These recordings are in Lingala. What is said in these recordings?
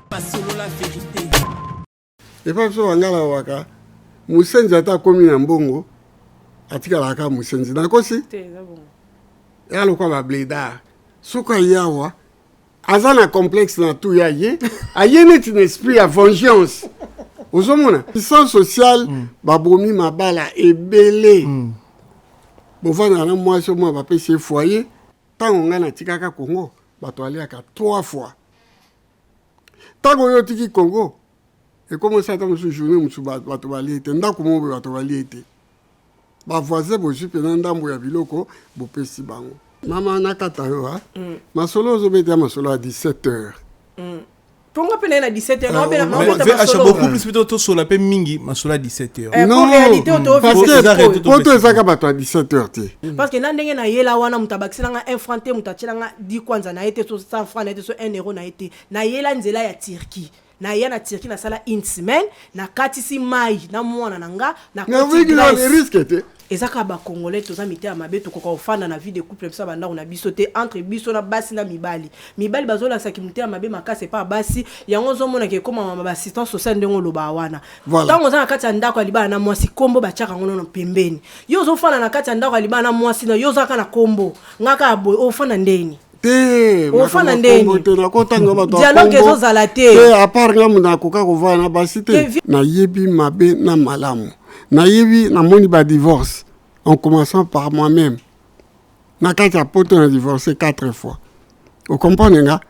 Pas solo la vérité. Et pas so angala waka. Musenzi ata komi na mbongo. Atika la ka musenzi. Na kosi? Ya lo kwa ba bleda. Soka yawa. Azana complexe na tout ya ye. Aye net un esprit à vengeance. Ozomona. Puissance sociale babomi mabala ebele. Bovana na moi so moi ba pese foyer. Tant on a na tikaka Congo, bato aliaka 3 fois. Tant on yo tiki Congo. Et comment ça dans ce journée musu bato baliete ndako mo bato baliete. Ba voisin bo jupe na ndambo ya biloko bo pesi bango. Mama nakata yo ha. Masolo zo beta masolo à 17h. Pourquoi peine à 17h non ben beaucoup plus plutôt sur la peine mingi masolo à 17h. Non, en réalité on parce que pour toi ça bato à 17h té. Parce que nandenge na yela wana mutabakisela nga infranté mutachela nga 10 kwanza na été so 100 francs na été so 1 euro na été na yela nzela ya Turquie. Na yana Turquie na sala une semaine na katisi mai na mwana nanga na koti les risques té. Ezaka ba congolais toza mité ya mabe to koka ofanda na vie de couple ça banda on a bisoté entre biso na basi na mibali bazola sa ki mité ya mabe makase pa basi yango zo mona ke koma ba assistance sociale ndengo loba wana tango za na kati ya ndako libana na mwasi kombo ba chaka ngono pembeni yo zo fana na kati ya ndako libana na mwasi na yo zaka na kombo ngaka boy ofana ndeni te ofana ndeni te na kotanga bato dialogue ezo zala te te à part ngamu na koka ko va na basi te na yebi mabe na malamu. Naïvi na moni ba divorce en commençant par moi-même. Na kati poto na divorcé 4 fois. Vous comprenez nga?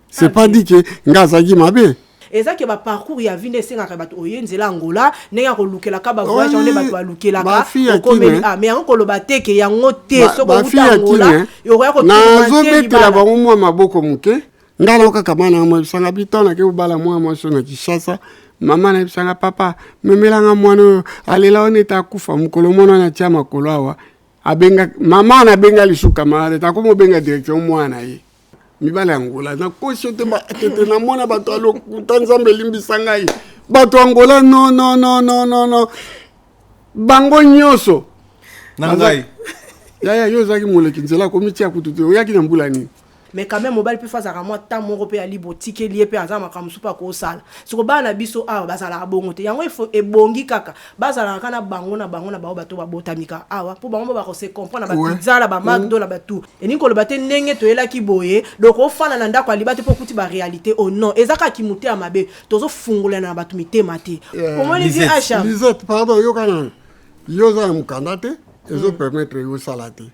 C'est pas dit que nga zagi mabe. Ezaki ba parcours ya vinde senga ka bato oyenzela Angola nenga ko lukela ka ba voyage on bato ba lukela ka komeli mais en koloba te ke yango te soko buta Angola yo ko na zo betela ba mo maboko muke ngala ka kamana mo sanga bitona ke bala mo so na Kinshasa. Maman na bisanga papa memelanga mwana alela oneta kufa mukolo mwana na tia makolo awa abenga mama na benga lisuka mare ta komo benga direction mwana ye mibala Angola na kosi te ba tete na mwana bato alo kutanzambe limbisanga ye bato Angola no bango nyoso nangai ya yo zaki moleki nzela komitia kututu oyaki na mbula nini. Mais quand même mobile peut faire moi tant mon repère ali boutique lié pe azama comme super ko sala siko ba na biso awa bazala bongo te yango ifo ebongi kaka bazala kana bango na bato ba botamika awa pour bango ba ko se comprendre ba pizza la ba McDo la ba tout et ni ko le baté ndenge to yela ki boye donc o fana na ndako ali baté pour kuti ba réalité oh non ezaka ki muté amabe tozo fungula na bato mité maté comment les vie acha Lisette pardon yo kana yo za mukandate ezo permettre yo salate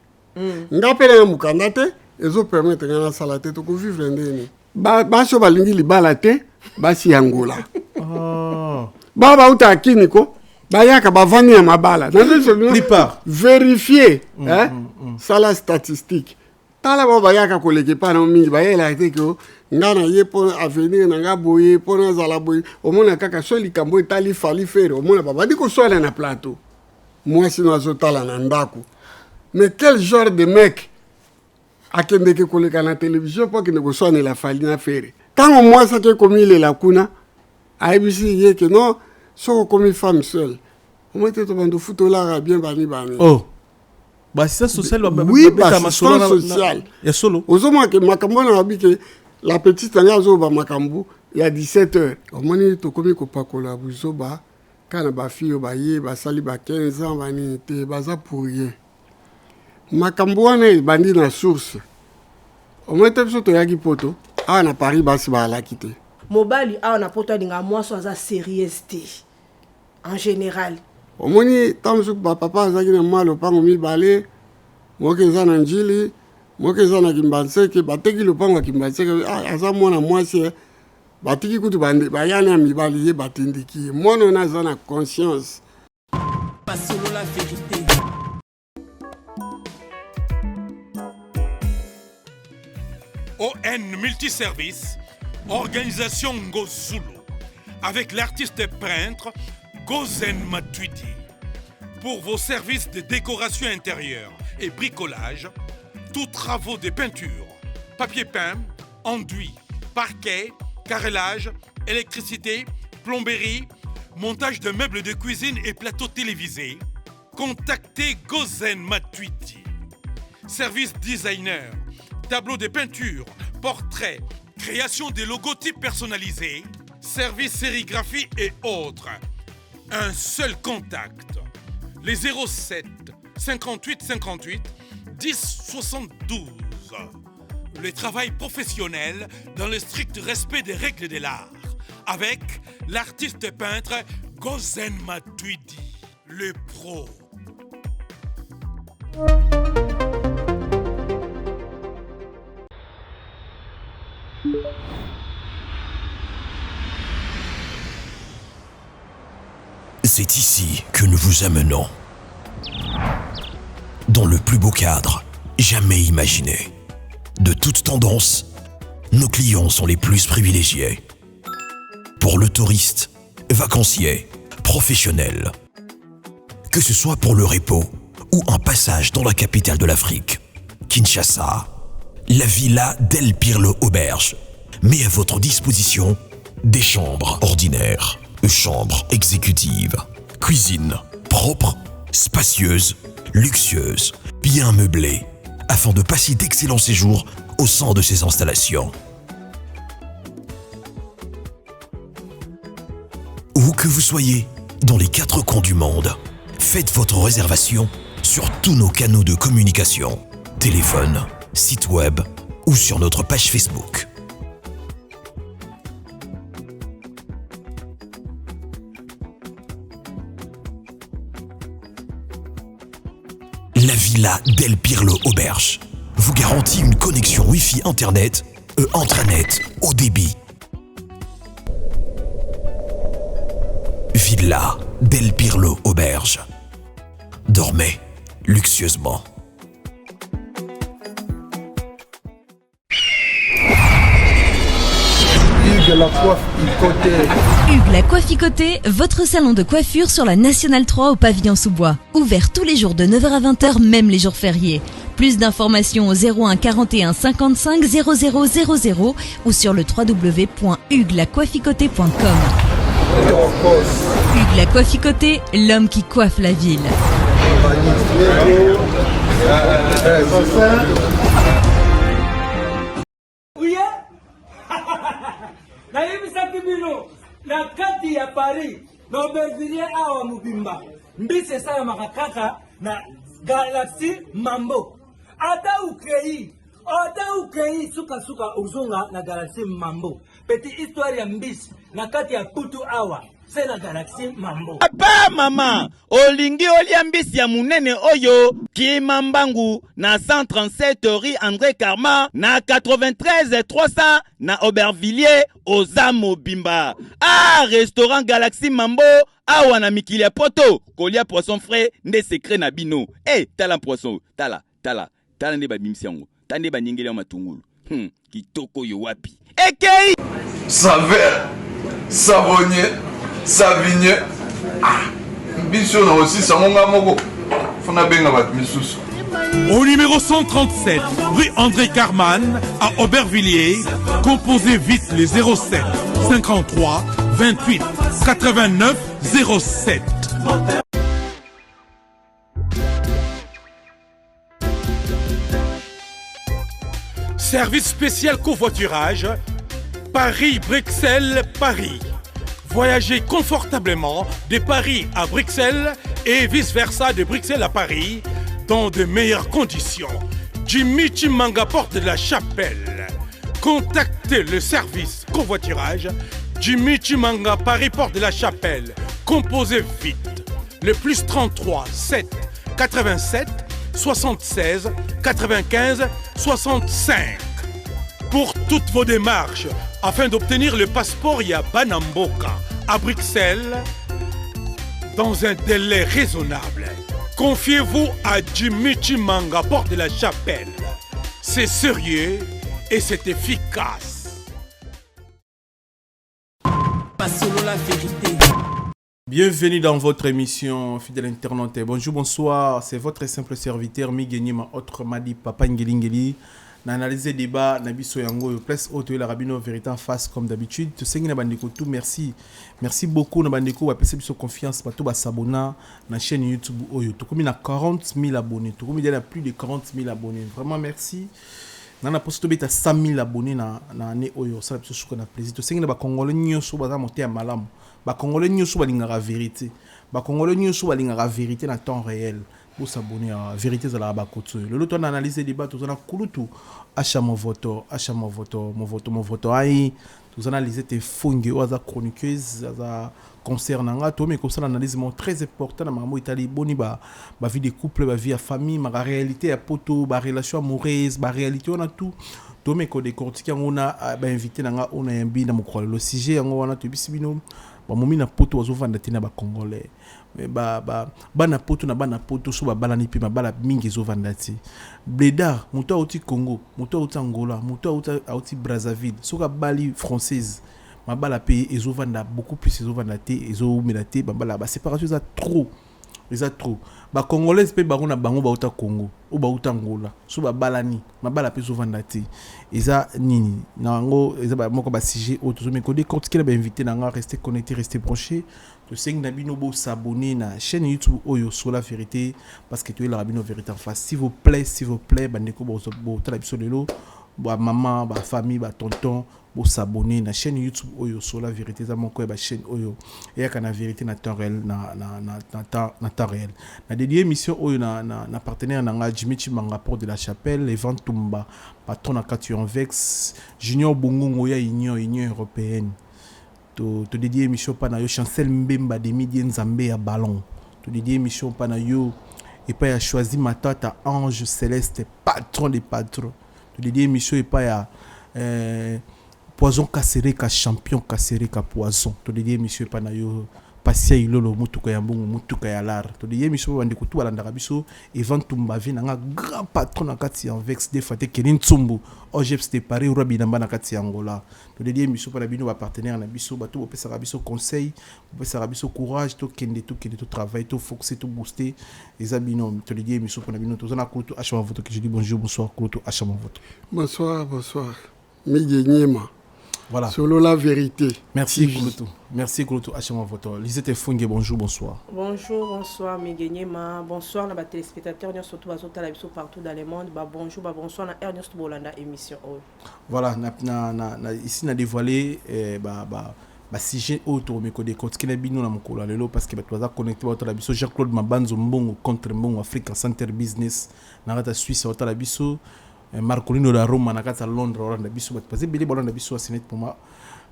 ngapela mukandate ezo permettre ngana salate to ko vivre ndeni ba so balingi libala te basi Angola ba uta akini ko ba yaka ba vani ya mabala na vérifier ça la statistique tala ba yaka ko leke pa na mingi ba yela te ko ngana ye pour avenir na ngaboye pour na zala boye o mona kaka so likambo etali fali faire o mona baba diko so na plateau moi sinon azotala na ndako mais quel genre de mec akende ke koleka na télévision pour que ne ko soane la fali na faire quand moi ça que comme il est la kuna aibisi ye que non so comme femme seule on mettait to bando futola bien bani oh bah c'est social oui bah social ya solo ozoma ke makambo na abike la petite nga zo ba makambo ya 17h au moni to komi ko pakola buzoba kana ba fille ba ye ba sali ba 15 ans bani te baza pour rien. Makambo wana bandi na source o mete biso to yaki poto awa na Paris basi ba la kite mobali awa na poto linga moi so za sérieuxté en général o moni tamsu ba papa azaki na malo pango mibale moke za na njili moke za na Kimbanseke bateki lopango Kimbanseke aza mwana mwasi batiki kutu bande bayana ya mibali ye batindiki mwana na za na conscience pas solo la vérité. ON Multiservice, organisation Ngozulu, avec l'artiste peintre Gozen Matuidi. Pour vos services de décoration intérieure et bricolage, tous travaux de peinture, papier peint, enduit, parquet, carrelage, électricité, plomberie, montage de meubles de cuisine et plateaux télévisés, contactez Gozen Matuidi. Service designer, tableau de peinture, portrait, création de logotypes personnalisés, service sérigraphie et autres. Un seul contact. Les 07 58 58 10 72. Le travail professionnel dans le strict respect des règles de l'art. Avec l'artiste peintre Gozen Matuidi, le pro. C'est ici que nous vous amenons. Dans le plus beau cadre jamais imaginé. De toute tendance, nos clients sont les plus privilégiés. Pour le touriste, vacancier, professionnel. Que ce soit pour le repos ou un passage dans la capitale de l'Afrique, Kinshasa, la Villa del Pirlo Auberge met à votre disposition des chambres ordinaires, chambres exécutives, cuisine propre, spacieuse, luxueuse, bien meublée, afin de passer d'excellents séjours au sein de ces installations. Où que vous soyez, dans les 4 coins du monde, faites votre réservation sur tous nos canaux de communication, téléphone, site web ou sur notre page Facebook. La Villa del Pirlo Auberge vous garantit une connexion Wi-Fi Internet et intranet haut débit. Villa del Pirlo Auberge. Dormez luxueusement. Hugues la Coifficoté. Hugues la Coifficoté, votre salon de coiffure sur la Nationale 3 au pavillon sous-bois. Ouvert tous les jours de 9h à 20h, même les jours fériés. Plus d'informations au 01 41 55 00 00 ou sur le www.huguelacoifficoté.com. Hugues la Coifficoté, l'homme qui coiffe la ville. nayebisaki bino na kati ya Paris na Aubervilliers awa mobimba mbisi esalamaka kaka na Galaxy Mambo ata ukei suka uzunga na Galaxy Mambo petite histoire ya mbisi na kati ya putu awa c'est la Galaxy Mambo. Papa mama olingi olia mbisi ya munene oyo Kimambangu na 137 rue André Karma na 93 300 na Aubervilliers Ozamo Bimba. Ah, restaurant Galaxy Mambo awa na mikili ya poto kolia poisson frais nde secret na bino. Eh, tala poisson, tala nde ba bimisi yango. Tande ba nyingeli ya matungulu. Kitoko yo wapi. Ekei Saveur, savonnier, savigne. Biso na aussi sangonga moko. Fona benga bat misusu. Au numéro 137, rue André Carman, à Aubervilliers, composez vite les 07 53 28 89 07. Service spécial covoiturage, Paris-Bruxelles-Paris. Voyagez confortablement de Paris à Bruxelles et vice-versa de Bruxelles à Paris dans de meilleures conditions. Jimmy Chimanga, porte de la Chapelle. Contactez le service covoiturage Jimmy Chimanga, Paris, porte de la Chapelle. Composez vite. Le plus 33 7 87 76 95 65. Pour toutes vos démarches, afin d'obtenir le passeport Yabanamboka à Bruxelles, dans un délai raisonnable, confiez-vous à Jimmy Chimanga, porte de la Chapelle. C'est sérieux et c'est efficace. Pas solo la vérité. Bienvenue dans votre émission, fidèle internaute. Bonjour, bonsoir. C'est votre simple serviteur Migeni, ma autre Madi Papa Ngeli. N'analyser débat, Nabiso Yango, place auto la rabino vérité en face comme d'habitude. Tu sais que Bandeko tout merci. Merci beaucoup Nabandeko, à passer sur confiance, pas tout s'abonner na chaîne YouTube Oyo. Tout comme il a 40 000 abonnés. Tout comme il y a plus de 40 000 abonnés. Vraiment merci. nana posto beta 100 000 abonnés na année oyo ça biso suka na plaisir to sengi ba congolais nyoso baza monter ya malamu ba congolais nyoso balingaka vérité ba congolais nyoso balingaka vérité na temps réel pour s'abonner à vérité za la ba koto le lot on analyse débat to na kulutu acha mon voto ai to analyser tes fongi oza chroniqueuse za concernant to mais comme ça l'analyse est très important na mamo Italie boni ba vie de couple ba vie à famille ma réalité à poto ba relation amoureuse ba réalité on a tout to mais ko décortiquer on a ba invité na on a un bi na mokolo le sujet on wana to bisibino ba momi na poto ozo vanda tina ba congolais mais bana poto na bana poto so ba balani pe bala mingi zo vanda ti bleda muto auti Congo muto auti Angola muto auti Brazzaville so ka bali française mabala pays ezo vanda beaucoup plus ezo vanda te ezo melate bala ba séparation ça trop ba congolais pe ba na bango ba uta Congo ou ba uta Angola so ba balani mabala pe ezo vanda te eza nini nango eza ba moko ba sujet auto mais ko décortiquer ba invité nanga rester connecté rester branché to sing na bino bo s'abonner na chaîne YouTube Oyo sur la vérité parce que tu es la rabino vérité en face s'il vous plaît bandeko bo tala biso lelo ba maman ba famille ba tonton bo s'abonner na chaîne YouTube Oyo sur la vérité za moko ba chaîne Oyo et kana vérité na temps réel na temps réel na dédié émission Oyo na partenaire na Jimmy Chimanga Port de la Chapelle Evan Tumba patron na Katuan Vex Junior Bongongo ya Union européenne to dédié émission pa na yo Chancel Mbemba de Midi Nzambe ya ballon to dédié émission pa na yo et pas ya choisi Matata Ange Céleste patron des patrons to dédié émission et pas ya Poison Kasereka champion Kasereka poison to dédié émission pa na yo Pasia Ilolo mutuka ya mbongo mutuka ya lar to dédié émission bandi kutu balanda biso Evan Tumba vi nga grand patron na kati en Vex de Faté Kenin Tsumbu OGEPS de Paris Robi namba na kati Angola to dédié émission pa na bino ba partenaire na biso bato bo pesa biso conseil bo pesa biso courage to kende to travail to focuser to booster les abino to dédié émission pa na bino to zana kutu achama voto que je dis bonjour bonsoir kutu achama voto bonsoir Migi Nyema. Voilà. Solo la vérité. Merci Kouloutou. Merci Kouloutou. Achama voto. Lisette Funge, bonjour, bonsoir. Bonsoir, Megenyema. Bonsoir, les téléspectateurs, surtout partout dans le monde. Bonsoir, na Ernest Bolanda émission. Voilà, ici, on a dévoilé sujet autour de mes côtés qui n'est pas nous na parce que tu as connecté autour de la Jean-Claude Mabanzo Mbongo contre Mbongo Africa Center Business na la Suisse autour de la Marcolino da Roma na kata Londres Orlando biso parce que bili bolanda biso asinet pour moi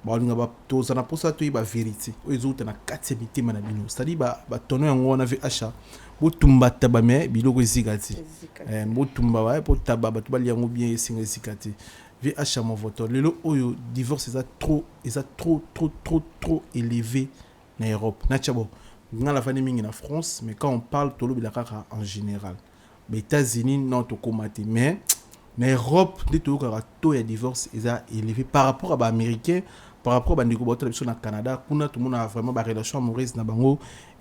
ba linga ba to za na posa to ba vérité ozo na kati bitema na bino c'est-à-dire ba tono yango na ve acha botumba taba me biloko zikati botumba wa po taba ba to ba liango bien singa zikati ve acha mon voto lelo oyo divorce est trop élevé na Europe na chabo nga la famille mingi na France mais quand on parle tolo bilaka en général les États-Unis non to komati mais en Europe, les taux de divorce est élevé par rapport à l'Américain, par rapport à au Canada. Tout le monde a vraiment des relations amoureuses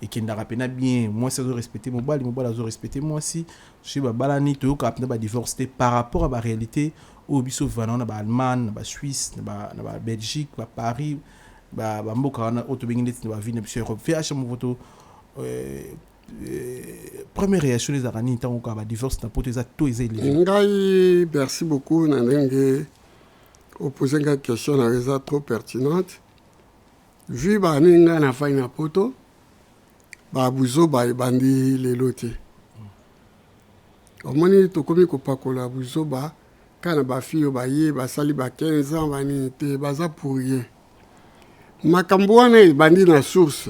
et qui n'a pas bien. Moi, c'est de respecter mon bal, mon bal, respecter moi aussi. Je suis balani, tout le monde a divorcé par rapport à la réalité. Au biso venant en Allemagne, en Suisse, en Belgique, en Paris, en Mboka, en Autobinglet, en ville, en Europe. Fait à chaque photo. Première réaction des Arani tant qu'on a divorce n'a pas été tout élevé. Merci beaucoup Nandenge opposer une question na trop pertinente. Vu ba ninga na fa na poto ba buzo ba bandi les lotés. Omoni to komi ko pakola buzo ba kana ba fille ba ye ba sali ba 15 ans ba ni te baza pour rien. Makambo wana bandi na source.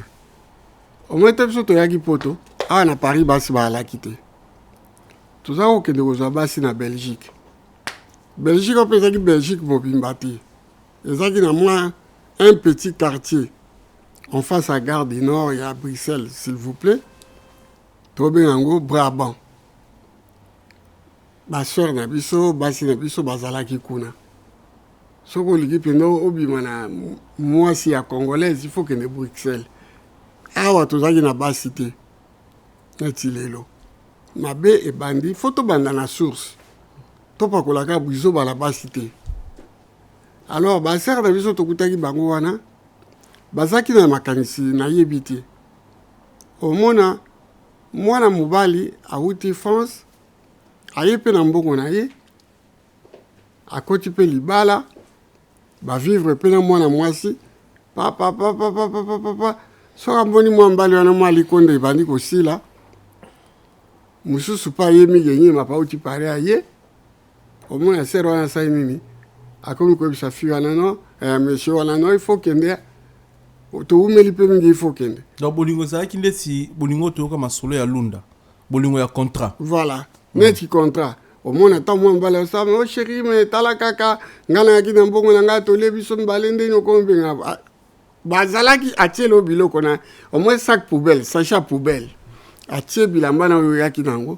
Omoni te biso to yaki poto. Ah, na Paris, basi ba la quitté. Tout ça, on a basi na Belgique. Belgique, on peut dire que Belgique mobimbati. Et ça, qui a moins un petit quartier en face à Gare du Nord et à Bruxelles, s'il vous plaît. Trop bien en gros, Brabant. Ma soeur na biso, basi na biso, bazala ki kuna. Soko l'équipe no obimana moi si à congolaise, il faut que ne Bruxelles. Ah, ouais, tout ça qui n'a pas cité. Netilelo. Mabe et bandi, photo banda na source. Topa kolaka biso bala ba cité. Alors, ba sœur na biso tokutaki bango wana. Bazaki na makanisi na yebiti. Omona mwana mobali awuti France. Ayepe na mbongo na ye. akoti mpe libala bavivre mpe na mwana mwasi papa soki amboni mwa mbali wana mwa likonde ebandi kosila mosusu mpe aye migenyima pa uti pare aye omona sere wana asali nini akomi koyebisa fi wana no monsieur wana no ifo kende toumeli mpe mingi ifo kende donc bolingo ezalaki ndeti bolingo toyoka masolo ya lunda bolingo ya contrat voilà neti contrat omona ata mwa mbala osama o chéri me tala kaka ngai nayaki na mbongo na ngai tolie biso mibale ndeni okombenga bazalaki atielo biloko na omoi sac poubelle sacha poubelle atie bilamba na oyo yaki nango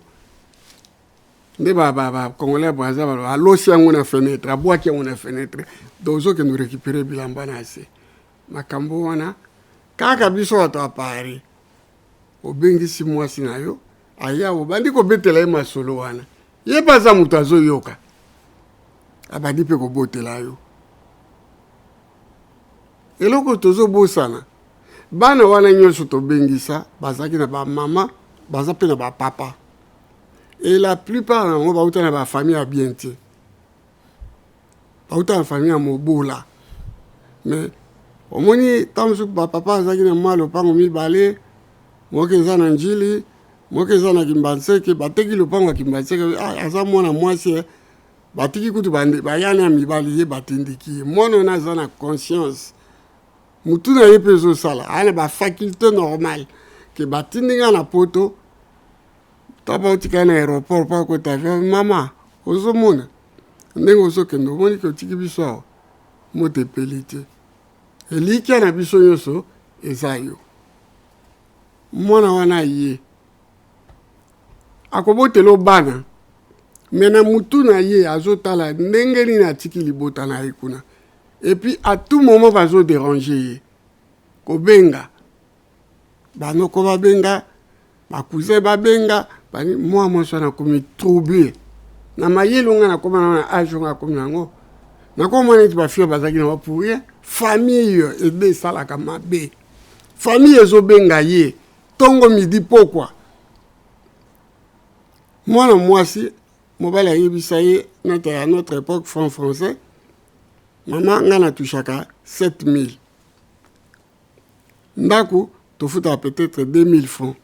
nde congolais braza alosi yango na fenêtre abwaki yango na fenêtre donc ozokende récupérer bilamba na se makambo wana kaka biso bato apari obengisi mwasi na yo aya obandi kobetela ye masolo wana ye mpe aza moto azoyoka abandi mpe kobotela yo eloko tozobosana bana wana nyonso tobengisa bazalaki na bamama baza mpe na bapapa et la plupart nango bauta na bafamille ya bien te bauta na famille ya mobola mais omoni ntango mosuku bapapa azalaki na mwa lopango mibale moko eza na njili moko eza na kimbanseke bateki lopango ya kimbanseke aza mwana mwasi batiki kutu bayani ya mibali ye batindiki ye mwana wana aza na conscience mutu na ye mpe ezosala aya na bafaculté normale ke batindi nga na poto tapa otikali na aéroport mpo akota avion mama ozomona ndenge ozokende omoni ke otiki biso awa moto epeli te elikia na biso nyonso eza yo mwana wana ye akobotela bana me na mutu na ye azotala ndenge nini atiki libota na ye kuna epuis à tout moment bazodérange ye kobenga banoko babenga bakousin babenga mwa mwasi wana akomi trouble na mayelo nga nakoma na age nga akomi nango nakoma neti bafio bazalaki na bapourien famille ebe esalaka mabe famille ezobenga ye ntongo midi pokwa mwana mwasi mobali ayebisa ye neti ya notre époque franc français mama nga natushaka 7000 ndako tofutaka peut-être 2000 francs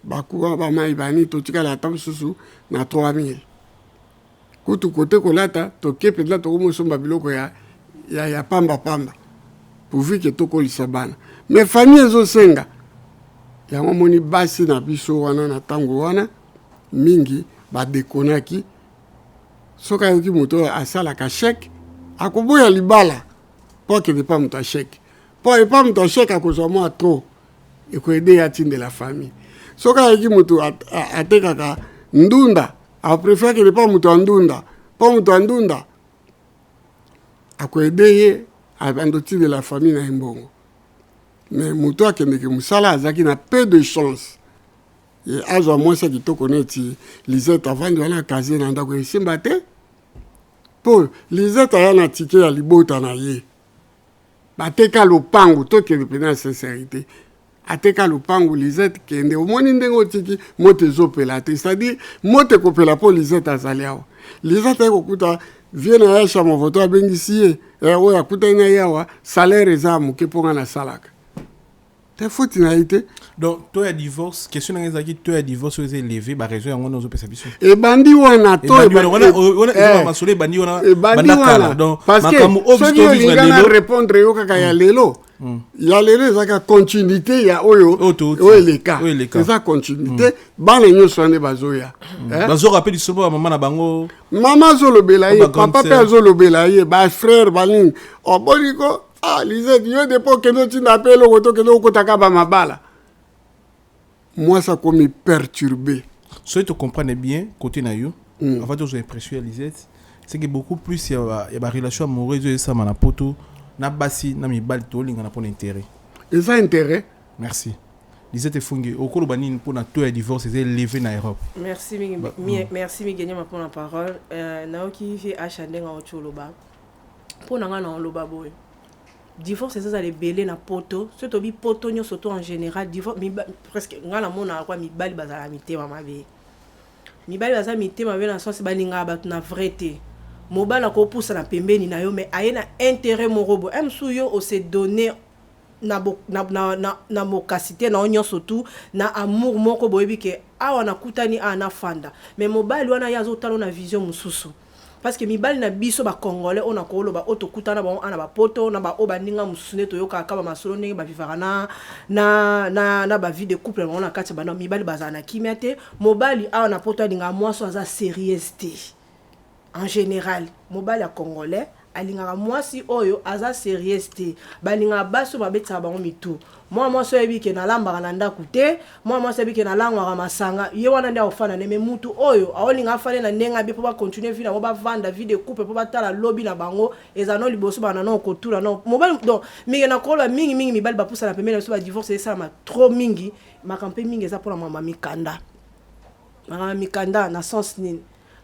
bakuwa bamai bani totikala ata mosusu na 3000 kutu kote kolata toke peut-être tokomosomba biloko ya pamba pourvu ke tokolisa bana mais famille ezosenga yango moni basi na biso wana na ntango wana mingi badekonaki soki ayoki moto asalaka chèque akoboya libala mpo akende pa moto asheke mpo epa moto asheke akozwa mwa tro ekoede ya tindela famille soki ayeki moto atekaka ndunda aprefere akende pa moto ya ndunda mpo moto ya ndunda akoede ye abando tindela famille na ye mbongo mais moto akendeke mosala azalaki na peu de chance ye azwa mwasi ya kitoko neti lisete avandi wana akazie na ndako esimba te mpo lisete aya na tike ya libota na ye bateka lopango tokende mpena ya sincérité ateka lopango lisete kende omoni ndenge otiki moto ezopela te c'est-à-dire moto ekopela mpo lisete azali awa lisete ekokuta vie na ya chama voto abengisi ye oyo akutani na ye awa salaire eza moke mpo nga nasalaka te foti na ye te donc to ya divorce question nanga ezalaki to ya divorce oyo eza élevé baraison yango wana ozopesa biso ebandi wana to masolo ebandi wana wana parce que soki olinga na répondre yo kaka ya lelo ya lelo ezaka continuité ya oyo eleka eza continuité bana nyonso wana bazoya bazorapeli solo bamama na bango mama azolobela ye papa mpe azolobela ye bafrère banini oboniko lisete yo depo okende otinda mpe eloko tokende okotaka bamabala moi ça comme perturbé soki tu comprends bien côté na yo avant de impression ya lisete c'est que beaucoup plus il y a ba relation amoureuse et ça na poto na basi na mibali to linga na pona intérêt et ça intérêt merci lisete fungi okolo banini pona to ya divorce c'est élevé na Europe merci merci Migenia ma pour la parole naoki fi achandenga ocholoba pona nga na loba boy divorce c'est ça les belé na poto surtout bi poto nyo surtout en général divorce presque ngala mona kwa mibali bazala mitema mabe mibali bazala mitema mabe na sens balinga batu na vrai te mobali akopousa na pembeni na yo mais aye na intérêt moko boye msu yo ose donné na mokasité na onyo surtout na amour moko boyebi ke awa nakutani ana fanda mais mobali wana ya azotala na vision mususu parce que mibali na biso ba congolais on a koloba otokutana ba ana ba poto na ba obaninga musune to yoka ka ba masolo ndenge ba vivara na ba vie de couple on a kati ba no mibali bazana kimia te mobali awa na poto alinga mwaso aza sérieuxité en général mobali ya congolais alingaka mwasi oyo aza sérieuxité balinga baso babetsa bango mitu moi so ebike na lambaka na ndaku te moi so ebike na langwaka masanga ye wana ndia ofana ne mutu oyo aolinga afale na ndenga bi po ba continuer vie na ba vanda vie de couple po ba tala lobby na bango ezano liboso bana no kotura no mobile donc mingi na kola mingi mibali ba poussa na pemela so ba divorce ça ma trop mingi makampe mingi eza pour la mama mikanda na sens nini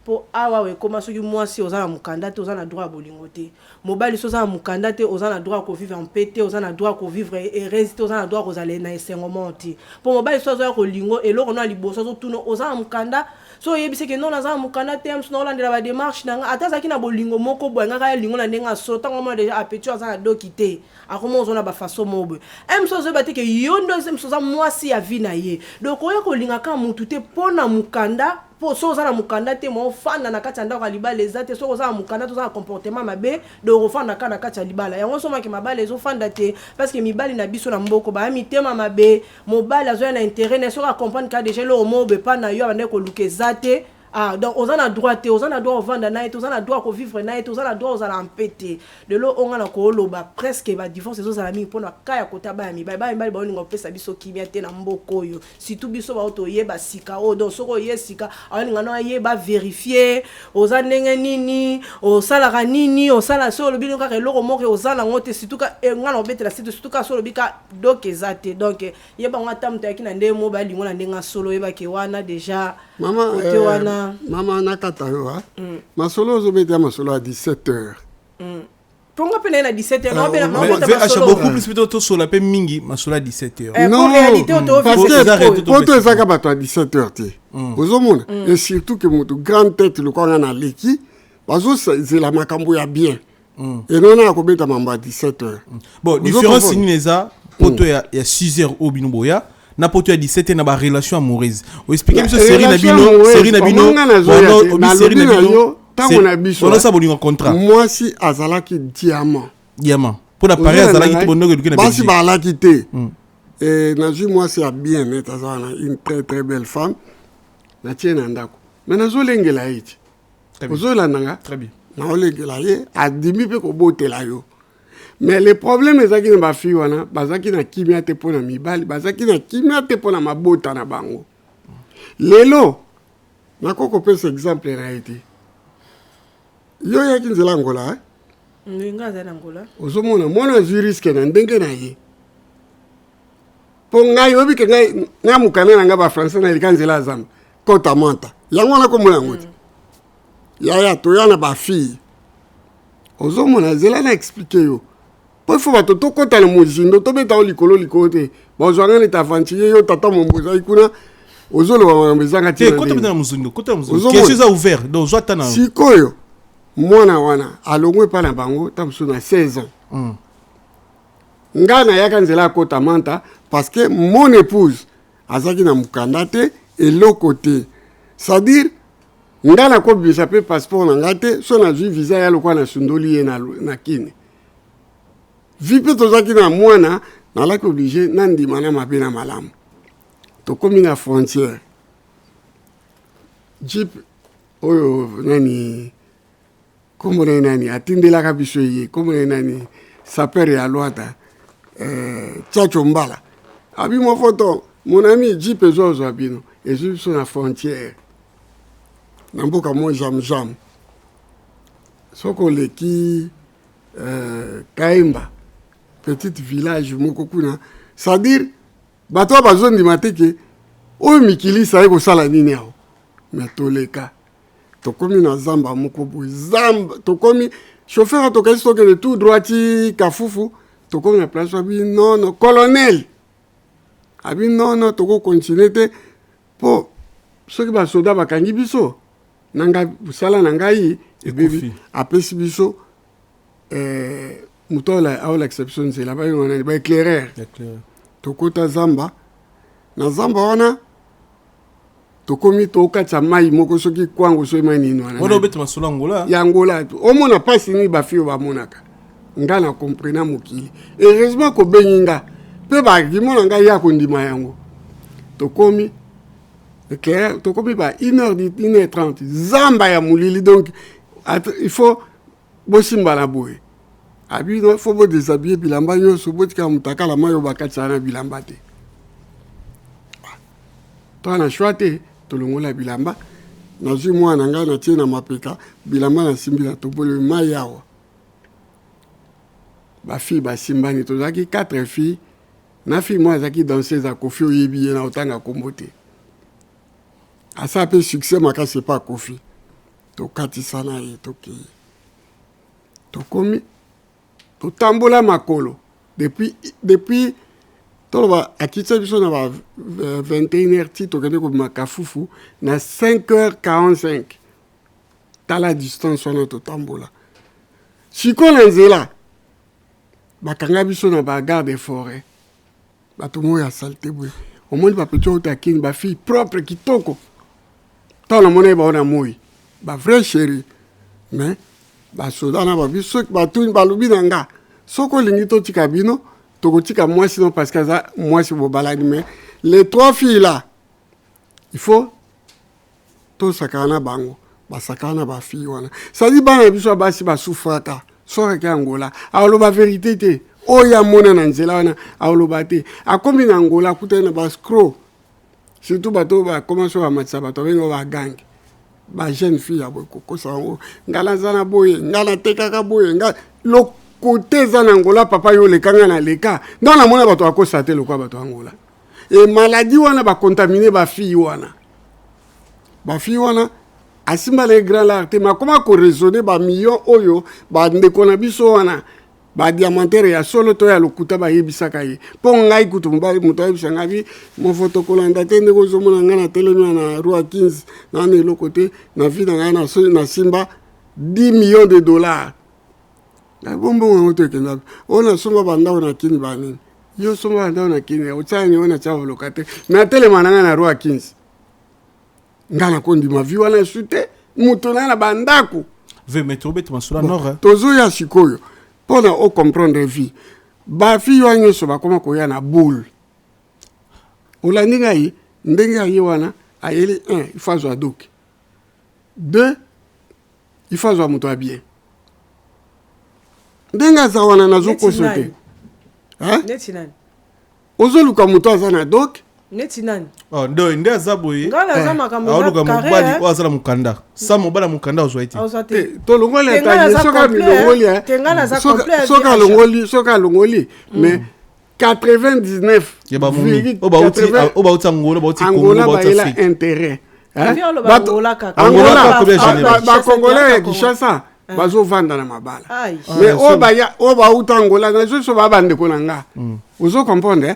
po awa we koma soki mwasi ozana mukanda te ozana droit bolingo te mobali so ozana mukanda te ozana droit ko vivre en paix te ozana droit ko vivre heureuse te ozana droit ko zala na esengomo te po mobali so ozana ko lingo eloko na liboso so tuno ozana mukanda so yebise ke non azana mukanda te amso na olandela ba démarche nanga atazaki na bolingo moko boyanga ka lingo na ndenga so tango mo déjà apetu azana dokite akoma ozona ba façon mobe amso zo batike yondo amso za mwasi ya vie na ye donc oya ko linga ka mutu te pona mukanda po so za na mukanda te mo fanda na kati ndako libala ezate so za mukanda to za comportement mabe do rofanda kana kati libala yango so maki mabale zo fanda te parce que mibali na biso na mboko ba mitema mabe mobali azo na intérêt ne so ka comprendre ka déjà le mo be pa na yo abane ko luke zate donc on a droit te on a droit vendre na on a droit ko vivre na on a droit aux empêter de lo on a ko loba presque ba divorce zo za mi pona kaya kota ba mi ba ba olingo pesa biso kimia te na mboko yo surtout biso ba auto yeba sika o donc soko yesika olinga no yeba vérifier oza ndenge nini o sala nini o sala so lobino ka eloko moko ozala ngote surtout ka ngana obetela surtout ka so lobika donc ezate donc yeba ngata mutaki na ndemo mo ba lingo na ndenga solo yeba ke wana déjà Maman nakata yo masolo ozobeta masolo à 17h. Ponga pena na 17h non pena masolo beaucoup plus plutôt sur la pe mingi masolo à 17h. Non, en réalité on te parce que poto ezaka bato à 17h te. Ozomona et surtout que moto grande tête le kwa na leki bazo c'est la makambo ya bien. Et non na kobeta mamba à 17h. Bon, différence ni neza poto ya 6h au binuboya. Na poto ya 17 na ba relation amoureuse. O expliquer biso série na bino série na bino tango na biso on a ça bolingo contrat moi si azalaki diamant pour la pari azalaki to bonoke duke na basi ba la quitté et na ju moi c'est bien net azana une très belle femme na tiena ndako mais na zo lengela iti ozo la nanga très bien na olengela ye adimi pe ko botela yo. Mais le problème est que ma fille wana bazaki na kimia te pona mibali bazaki na kimia te pona mabota na bango lelo nakoko pesa exemple na été yo ya kinzela ngola nga za ngola ozomona mwana juriske na ndenge na ye po ngai obi ke ngai ngamukana na ngaba français na likanzela zamba kota manta yango na ko mona ngoti ya to yana ba fille ozomona zela na expliquer yo. Il faut que tu aies un mozindo, tu aies un likolo likote. Bon, je vais t'aventurer, yo tata mon boza ikuna. Ozolo wa mbezanga tina. Quand tu es dans mozindo, quand tu es dans mozindo, quelque chose a ouvert. Donc je t'en. Si koyo, mwana wana, alongwe pa na bango, tamso na 16 ans. Ngana yaka nzela kota manta parce que mon épouse azaki na mukanda te et l'autre côté. C'est-à-dire ngana ko bisa pe passeport na ngate, so na ju visa ya lokwa na sundoli ye na kine. Vipe tozaki na mwana na laki obligé nandi mana mabe na malamu to komi na frontière jeep oyo nani komone nani atindela ka biso ye komone nani sapere ya lwata Tchacho Mbala abi mo photo mon ami jeep ezozo abino ezo sur la frontière na mboka mo jam soko leki Kaimba petit village mokokuna c'est-à-dire bato bazon di mateke o mikili sa eko sala nini yao mais toleka tokomi na zamba moko zamba tokomi chauffeur to kasi toke de tout droiti kafufu tokomi na place abi non colonel abi non toko continuer te po soki ba soda bakangi biso nanga sala nangai et bébé apesi biso mutola a l'exception c'est là-bas on a éclaireur tokota zamba na zamba wana tokomi tokatsa mai moko soki kwango so manino wana wana obeta masolo ngola ya ngola omona pasi ni bafio bamonaka nga na comprena mokili heureusement ko benyinga pe ba kimona nga ya kondima yango tokomi éclaireur tokomi ba 1h30 zamba ya mulili donc il faut bosimba la boye abi no faut déshabiller bilamba nyonso botika mutaka la mayo bakatsa na bilamba te to na choite tolongola bilamba nazwi mwana ngai na tie na mapeka bilamba na simbila tobole mai yawa bafille basimbani tozalaki 4 filles na fille moi azalaki danseuse à Kofi oyebi ye na otanga kombo te asa mpe succès makasi pa Kofi tokatisa na ye tokei tokomi totambola makolo depuis toloba akitsa biso na ba 21h ti tokende ko makafufu na 5h45 tala distance wana totambola sikola nzela bakanga biso na ba garde forêt bato mo ya salte boye omoni ba petit otakini ba fille propre kitoko tala mona ba ona moi ba vrai chéri mais ba soda na ba biso ba tuni ba lubi nanga soko lingi to tika bino tokotika moi sinon parce que ça moi c'est beau balade mais les 3 filles là il faut to sakana bango ba sakana ba fille wana ça dit bana biso basi ba souffraka so ka ngola alo ba vérité te o ya mona na nzela wana alo ba te akomi na ngola kutena ba scroll surtout bato ba commence à matsa bato bengo ba gang ba jeune fille ya boko sango ngala zana boye ngala tekaka boye ngala lo côté zanangola papa yo le kanga na leka dans la mona bato akosate le kwa bato angola et maladie wana ba contaminer ba fille wana asimba les grands larté ma comment ko raisonner ba million oyo ba ndeko na biso wana ba diamantere ya solo to ya lokuta ba yebisaka ye po ngai kutu mbali muto yebisanga bi mo photo kolanda te ndeko zo mona ngana telemi na roi 15 na ne lo côté na vie na ngana so na simba 10 millions de dollars na bombo ngoto kenda ona somba banda ona kini bani yo somba banda ona kini otani ona chawo lokate na telema na roi 15 ngana kondi ma vie wana sute muto na bandako ve metobe masula nord tozo ya sikoyo pona o comprendre vie ba fi wanyo so ba koma ko ya na boule olandinga yi ndenga yi wana ayeli 1 il faut zo adok 2 il faut zo muto bien ndenga za wana nazo kosote neti nani ozoluka muto azana dok neti nani oh ndo nde azaboye ngala za makambo aoluka mobali azala mukanda sa mobala mukanda ozwaiti to longole ta soka milongoli soka longoli mais 99 oba utangolo ba uti Angola ba ila intérêt ba congolais ya Kinshasa bazo vanda na mabala mais oba utangola na so ba bande ko nanga ozo comprendre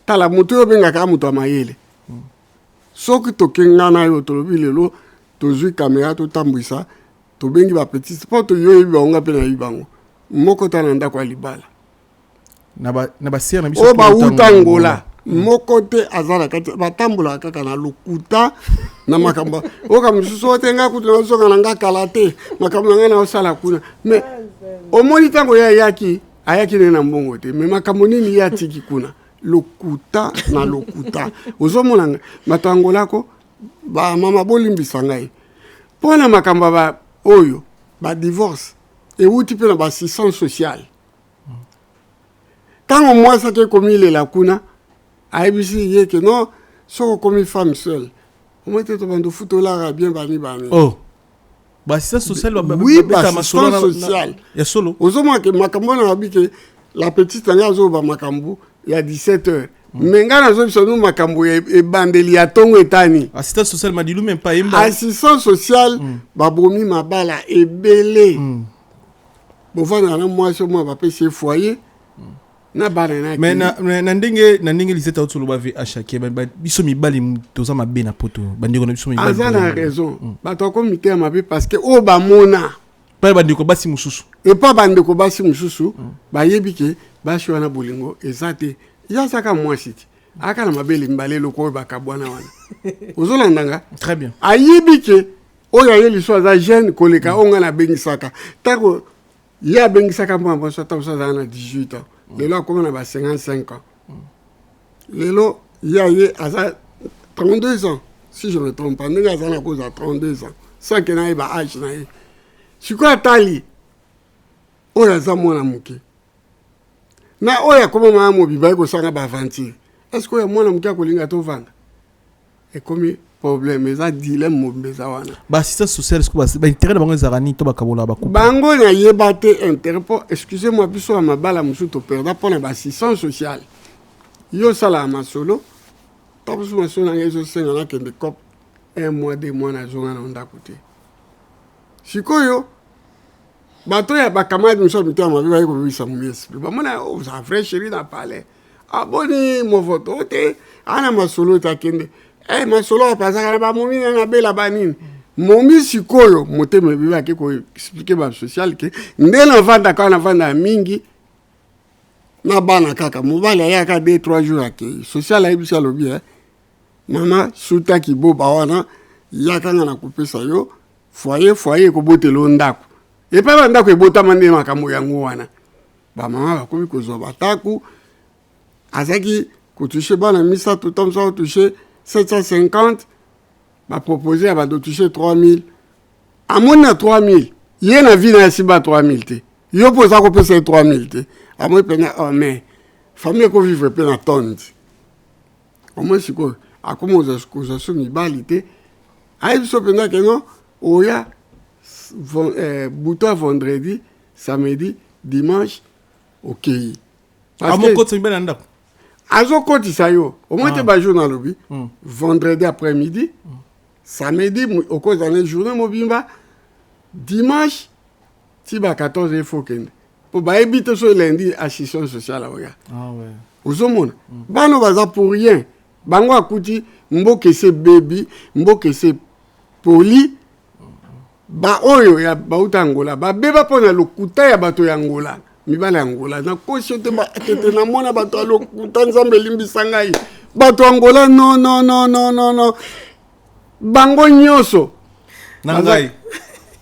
tala mutu yo benga ka mutu amayele soki tokenga na yo tolobi lelo tozwi kamera to tambwisa to bengi ba petit sport yo yiba onga pe na yibango moko tana ndako alibala na ba sir na biso oba utangola moko te azala kati batambola kaka na lokuta na makamba oka msusu tenga kutu soka nanga kalate makamba ngana osala kuna mais omoni tango ya ayaki na mbongo te mais makambo nini ya tiki kuna lokuta na lokuta ozomona matangola ko ba mama bolimbisa ngai pona makamba ba oyo ba divorce et uti pe na ba assistance sociale tango mwasa ke komile la kuna aibisi ye que non soko comme femme seule on mette to bando futola bien bani oh ba assistance sociale oui ba assistance sociale ya solo ozomona ke makambo na bike la petite ngazo ba makambo il y a 17h mais ngana zo biso makambo e bandeli ya tongo etani assistance sociale madilu même pas imba assistance sociale babomi mabala ebele bovana na moi so moi ba pese foyer na bana na mais na ndenge liseta otso loba ve achake biso mibali toza mabe na poto bandeko na biso mibali azana raison bato ko mité mabe parce que o ba mona pa bandeko basi mususu et pas bandeko basi mususu ba yebike ba shwana bolingo ezate ya saka mwasiti aka na mabeli mbale loko ba kabwana wana ozolandanga très bien ayebike oya yeli so za jeune koleka onga na bengisaka tako ya bengisaka mwa so ta so za na 18 ans lelo akoma na ba 55 ans lelo ya ye aza 32 ans si je me trompe pas ndenge aza na cause à 32 ans ça que na ba âge na ye sikoyo atali oyo aza mwana moke na oyo akoma maa mobiba ekosanga baaventure est ce que oyo mwana moke akolinga tovanda ekomi problème eza dilemme mobimba eza wana baassistance sociale baintérêt na bango ezalaka nini to bakabola bakupa bango nayeba te intérêt mpo excuse moi biso ya mabala mosusu toperda mpo na baassistance sociale yo osalaka masolo ta biso masolo nanga ezosenga nakende cop 1 mois 2 mois nazonga na ndako te sikoyo bato ya bakamadi miso mito ya mabe baye kobebisa momi esprit bamona oza vrai chéri na palais aboni movoto te ana masolo etakende masolo apasaka na bamomi na bela banini momi sikoyo motema ebebe ake koexplike basocial ke nde navandaka navanda ya mingi na bana kaka mobali ayaka 2-3 jours akei social ayebisi alobi mama sutaki boba wana yakanga na kopesa yo foyer ekobotela ndako epai bandako ebotama nde makambo yango wana bamama bakomi kozwa bataku azaki kotushe bana misato tomsa kotushe 750 bapropose ya badotouche 3000 amoni na 3000 ye na vi na yasi ba 3000 te yo mpo oza kopesa ye 3000 te amoi mpena mais famille ekovivre mpe na tonde omoi sikoyo akoma kozwa so mibali te ayebi so mpenza keno oya buto ya vendredi samedi dimanche okei amokotisa mibali na ndako azokotisa yo omoi te bajour na lobi vendredi après midi samedi okozana journée mobimba dimanche ti ba 14 efo kende po bayebi te so lundi assistance sociale oya ozomona bano baza pour rien bango akuti mboka ese bebi mboka ese poli baoyo ya bauta Angola babeba mpo na lokuta ya bato ya Angola mibala ya Angola na kosi te batete na mona bato ya lokuta nzambe elimbisa ngai bato Angola no bango nyonso na ngai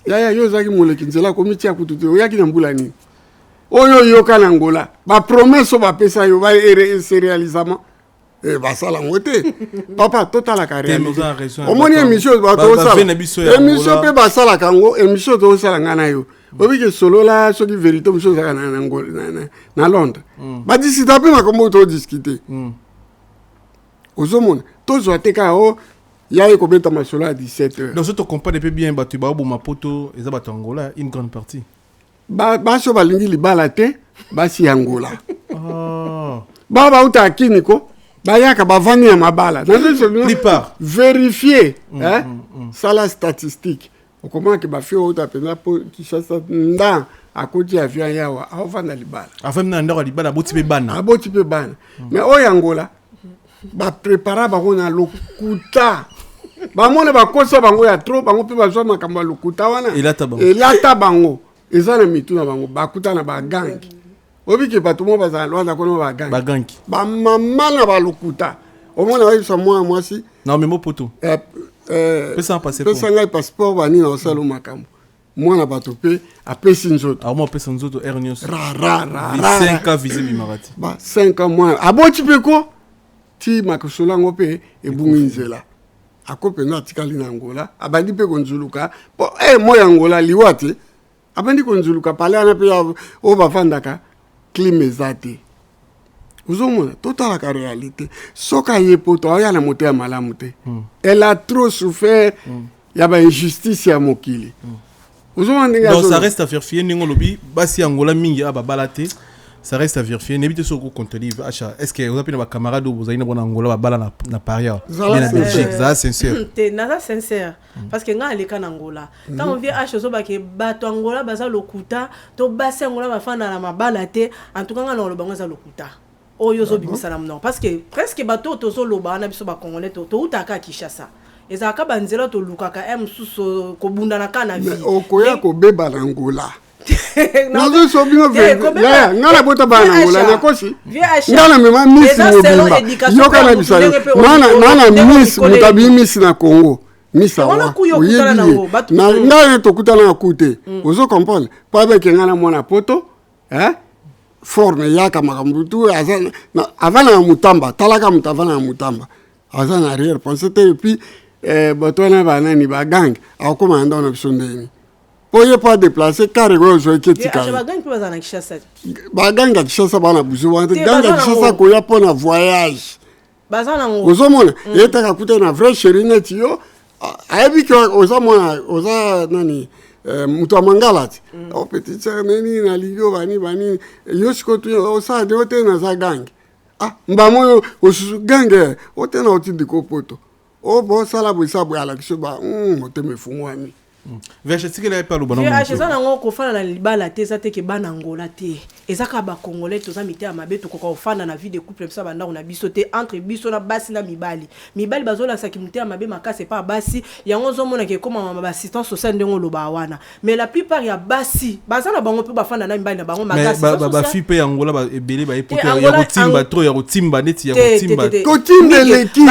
yaya yo ozalaki moleki nzela komiti ya kutu te oyaki na mbula nini oyo yoka na Angola bapromese oyo bapesa yo se réalisama basala ngo te papa totalaka réalité omoni émission bato osala émission mpe basalaka yango émission tozosala ngai na yo obiki solola soki vérité mosusu ozalaka na Londres badisita mpe makambo oyo todiskite ozomona tozwa te kaka o yaye kobeta masolo à 17h donc to comprendre peu bien bato baoboma poto eza bato Angola une grande partie baso balingi libala te basi Angola bauta akini ko bayaka bavandi ya mabala plupart vérifier sala statistique okomaki bafi outa pena po kisasa nda akoti avion yawa avanda libala afem na ndako libala boti pe bana mais oyo Angola baprépara bango na lokuta bamona bakosa bango ya trop bango mpe bazwa makambo ya lokuta wana elata bango eza na mitu na bango bakuta na bagangi obiki bato mo bazala lwaza kona bagangi bamama na balokuta omona bayebisa mwana mwasi na omemo poto pesa ngai passeport banini na osala makambo mwana bato mpe apesi nzoto aoma apesa nzoto r nyonso 5 ans vise bimarati 5 ans mwana aboti mpe ko ti makosolo yango mpe ebungi nzela akopena atikali na Angola abandi mpe konzuluka po moya Angola liwa te abandi konzuluka pale wana mpe oyo bafandaka klima eza te ozomona totalaka réalité soki aye poto aoya na moto ya malamu te elle a trop souffert ya bainjustice ya mokili ozomona ndenge donc ça reste à faire fier ndenge olobi basi Angola mingi ababala te ça reste à vérifier. N'évitez ce qu'on contre livre. Est-ce que vous avez des camarades ou vous avez une Angola bala na paria? Bien Belgique, ça sincère. T'es nada sincère parce que nga aleka na Angola. Tant on vient à chose ba ke bato Angola baza lokuta, to basi Angola ba fana na mabala te. En tout cas nga na lobango za lokuta. Oyo zo bimisa na non parce que presque bato to zo loba na biso ba congolais to utaka Kinshasa. Ezaka banzela to lukaka suso ko bunda na kana vie. Okoya ko beba na Angola. Nazo so bino nga ngala bota ba na Angola na kosi. Ngala mema miss mobimba. Yoka na bisalo. Nana miss mutabi miss na Congo. Miss awa. Na ngala to kutana na kute. Ozo comprendre. Pa be ke ngala mona poto, forme yaka makambutu azana avana mutamba, talaka mutavana mutamba. Azana arrière pensée et puis batona banani ba gang akoma anda na bisondeni. Poye pas déplacer car go zo ketika. Ba gang pe bazana Kinshasa. Ba gang ga Kinshasa bana buzu wante gang ga Kinshasa ko ya pona voyage. Bazana ngo. Ozomona yeta ka kuta na vrai chéri net yo. Ayebi ko ozomona oza nani mutu amangalati. O petit sœur neni na ligo bani yo sikotu o sa de hote na za gang. Mbamo osusu gang hote na oti diko poto. O bo sala bo sabu ala kisoba hote mefungwani. Versetike la parle bon. Eza na ngo ko fana na libala te za te ke bana Angola te. Ezaka ba congolais to za mite ya mabe to ko fana na vie de couple ça banda on a biso te entre biso na basi na mibali. Mibali bazola sa ki mite ya mabe makase pa basi yango zo mona ke koma ma assistance sociale ndengo loba wana. Mais la plupart ya basi baza na bango pe ba fana na mibali na bango makase. Ba fi pe Angola ba ebele ba epote ya rotimba trop ya rotimba neti ya rotimba. Ko timbe leki.